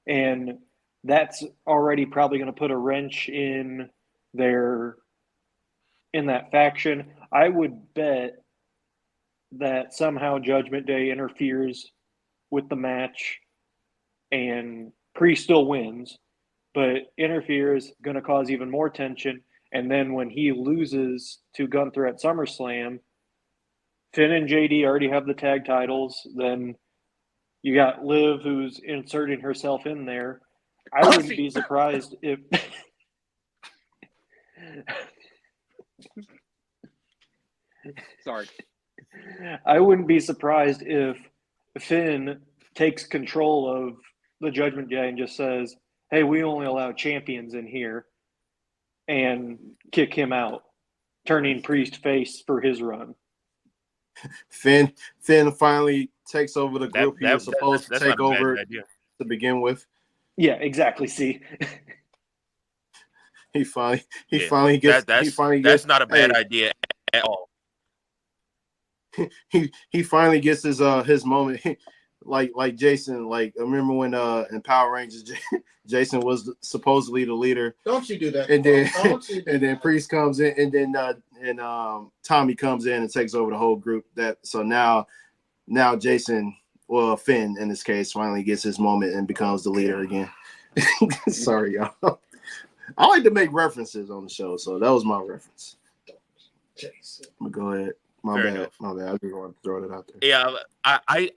And that's already probably going to put a wrench in that faction. I would bet that somehow Judgment Day interferes with the match and Priest still wins, but interferes, going to cause even more tension. And then when he loses to Gunther at SummerSlam, Finn and JD already have the tag titles. Then you got Liv, who's inserting herself in there. I wouldn't be surprised if Sorry. I wouldn't be surprised if Finn takes control of the Judgment Day and just says, hey, we only allow champions in here, and kick him out, turning Priest face for his run. Finn finally takes over the group he was supposed to take over to begin with. Yeah, exactly. See, he finally gets. That's not a bad idea at all. He finally gets his moment. Like Jason, like I remember when in Power Rangers, Jason was supposedly the leader. Don't you do that? And then Priest comes in, and then Tommy comes in and takes over the whole group. So now Jason, well, Finn in this case, finally gets his moment and becomes the leader again. Sorry, y'all. I like to make references on the show, so that was my reference. Jason. I'm gonna go ahead. My bad. I just want to throw it out there. Yeah, I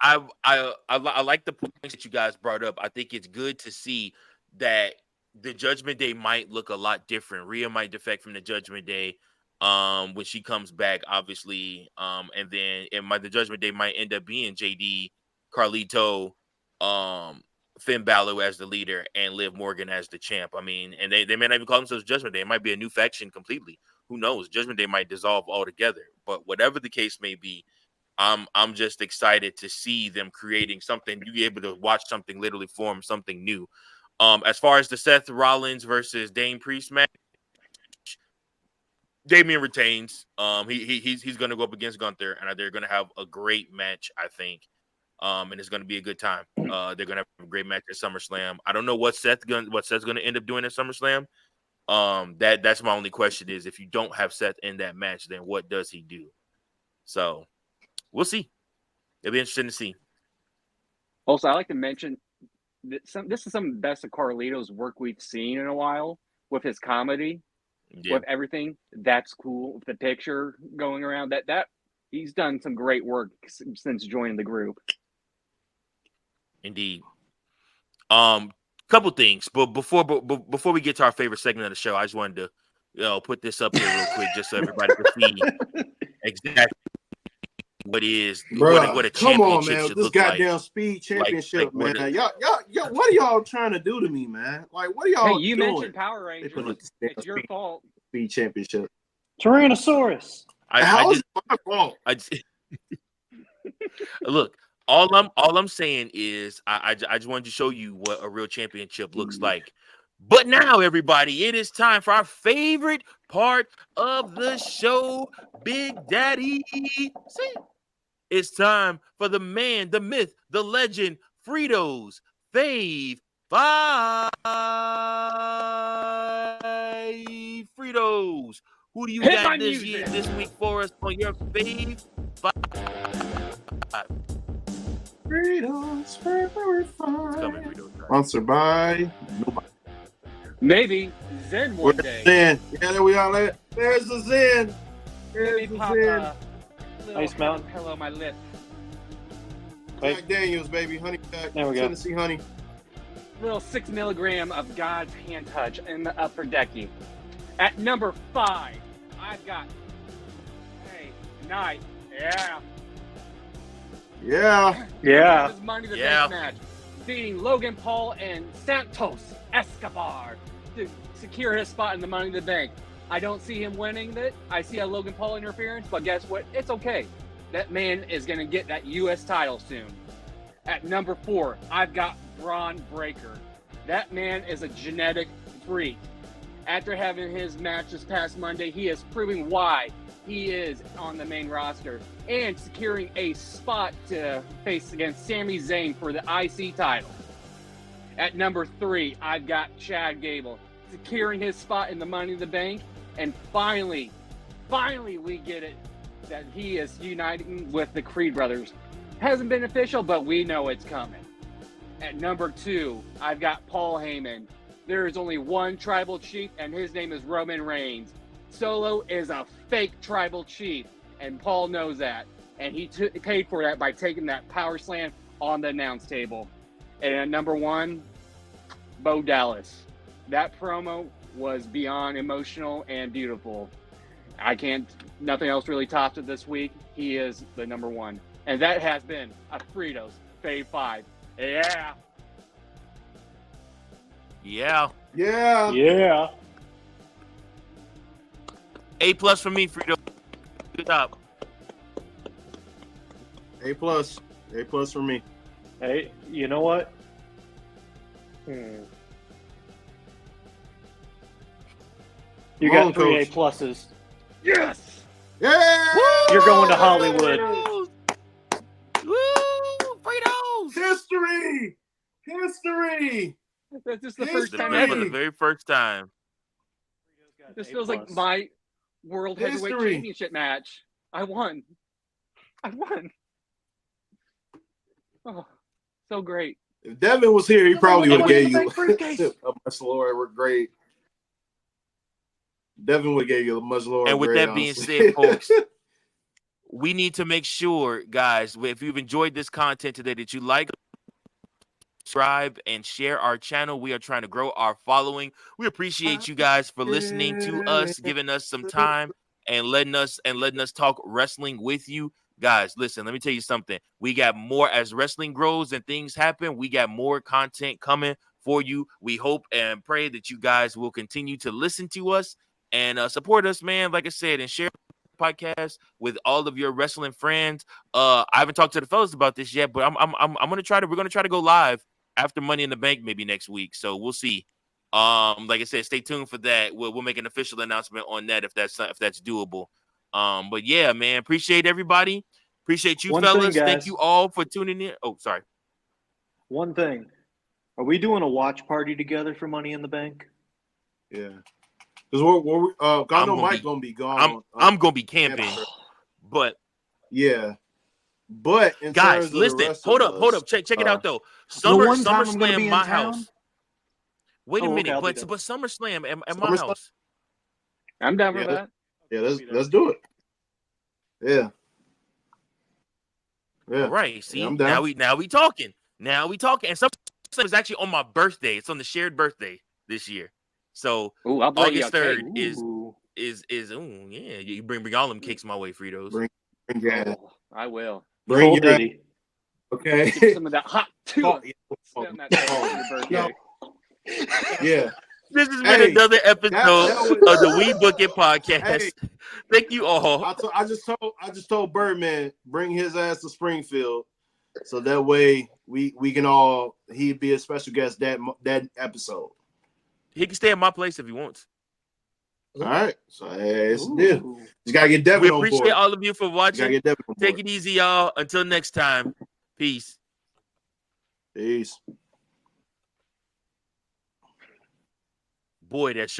like the points that you guys brought up. I think it's good to see that the Judgment Day might look a lot different. Rhea might defect from the Judgment Day when she comes back, obviously. And then the Judgment Day might end up being JD, Carlito, Finn Balor as the leader, and Liv Morgan as the champ. I mean, and they may not even call themselves Judgment Day. It might be a new faction completely. Who knows? Judgment Day might dissolve altogether. But whatever the case may be, I'm just excited to see them creating something. You be able to watch something literally form something new. As far as the Seth Rollins versus Dame Priest match, Damien retains. He's going to go up against Gunther, and they're going to have a great match, I think. And it's going to be a good time. They're going to have a great match at SummerSlam. I don't know what Seth's going to end up doing at SummerSlam. That's my only question is if you don't have Seth in that match, then what does he do? So we'll see. It'll be interesting to see. Also, I like to mention that this is some of the best of Carlito's work we've seen in a while with his comedy, with everything. That's cool. With the picture going around, that he's done some great work since joining the group. Indeed. Couple things, but before we get to our favorite segment of the show, I just wanted to put this up here real quick just so everybody can see exactly what is what a come on, championship man. should This look goddamn like. speed championship, man. Y'all, what are y'all trying to do to me, man? Like, what are y'all you doing? mentioned Power Rangers. It's your fault. Speed championship. Tyrannosaurus. How is it my fault? Look. All I'm saying is I just wanted to show you what a real championship looks like. But now, everybody, it is time for our favorite part of the show, Big Daddy. See, it's time for the man, the myth, the legend, Fredo's Fave 5. Fredo's, who do you got this week for us on your Fave 5? Fredo's favorite five. Sponsored by nobody. Maybe Zen one day. Zen. Yeah, there we are. There's the Zen. There's the Zen. Nice mountain. Hello, my lip. Jack Daniels, baby. Honey Jack. There we go. Tennessee honey. Little 6 milligram of God's hand touch in the upper decky. At number 5, I've got Knight. Yeah. This Money the Bank match, beating Logan Paul and Santos Escobar to secure his spot in the Money in the Bank. I don't see him winning it. I see a Logan Paul interference, but guess what? It's okay. That man is going to get that U.S. title soon. At number 4, I've got Braun Breaker. That man is a genetic freak. After having his match this past Monday, he is proving why he is on the main roster and securing a spot to face against Sami Zayn for the IC title. At number 3, I've got Chad Gable securing his spot in the Money in the Bank. And finally, we get it that he is uniting with the Creed brothers. Hasn't been official, but we know it's coming. At number 2, I've got Paul Heyman. There is only one tribal chief, and his name is Roman Reigns. Solo is a fake tribal chief, and Paul knows that. And he paid for that by taking that power slam on the announce table. And at number 1, Bo Dallas. That promo was beyond emotional and beautiful. Nothing else really topped it this week. He is the number 1. And that has been a Fredo's Fave 5. Yeah. Yeah. Yeah. Yeah. A+ for me, Fredo. Good job. A+. A+ for me. Hey, you know what? You Come on, got 3 A+. Coach. Yes. Yeah. You're going to Hollywood. Woo! Fredos! History. History. That's just the Yes, first For time sir. ever. the very first time. This feels like my World Heavyweight History. Championship match. I won. Oh, so great. If Devin was here, he probably would have gave you briefcase. a much lower grade. Devin would have gave you a much lower grade. And with that being said, folks, we need to make sure, guys, if you've enjoyed this content today, that you like, subscribe, and share our channel. We are trying to grow our following. We appreciate you guys for listening to us, giving us some time, and letting us talk wrestling with you. Guys, listen, let me tell you something. We got more as wrestling grows and things happen. We got more content coming for you. We hope and pray that you guys will continue to listen to us and support us, man. Like I said, and share the podcast with all of your wrestling friends. I haven't talked to the fellas about this yet, but we're gonna try to go live after Money in the Bank maybe next week. So we'll see. Like I said, stay tuned for that. We'll make an official announcement on that if that's doable. But yeah, man, appreciate everybody. Appreciate you, One fellas. thing, Thank guys. you all for tuning in. Oh, sorry. One thing. Are we doing a watch party together for Money in the Bank? Yeah. Because I know Mike's be- gonna be gone. I'm gonna be camping, but yeah. But in terms guys, of the listen. rest Hold of up. us, Check it out though. The one time I'm gonna SummerSlam, be in my town? house. Wait a Oh, okay, minute, I'll be but there. SummerSlam at my SummerSlam? house. I'm down for Yeah. that. Yeah, let's do it. Yeah. Yeah. All right. See, I'm down. now we talking. And SummerSlam is actually on my birthday. It's on the shared birthday this year. So Ooh, I'll bring you August a cake. 3rd is yeah. You bring all them cakes my way, Fritos. Bring yeah. Oh, I will. Bring Cold your Diddy. okay. Give some of that hot tuba. Oh, Spend that day on your birthday. yeah. This has been Hey, another episode that of the We Book It podcast. Hey. Thank you all. I just told Birdman bring his ass to Springfield, so that way we can all he'd be a special guest that episode. He can stay at my place if he wants. All right, so hey, it's a deal. Just gotta get Devin We on board. appreciate all of you for You gotta watching. get Devin on board. Take it easy, y'all. Until next time. Peace. Peace. Boy, that show.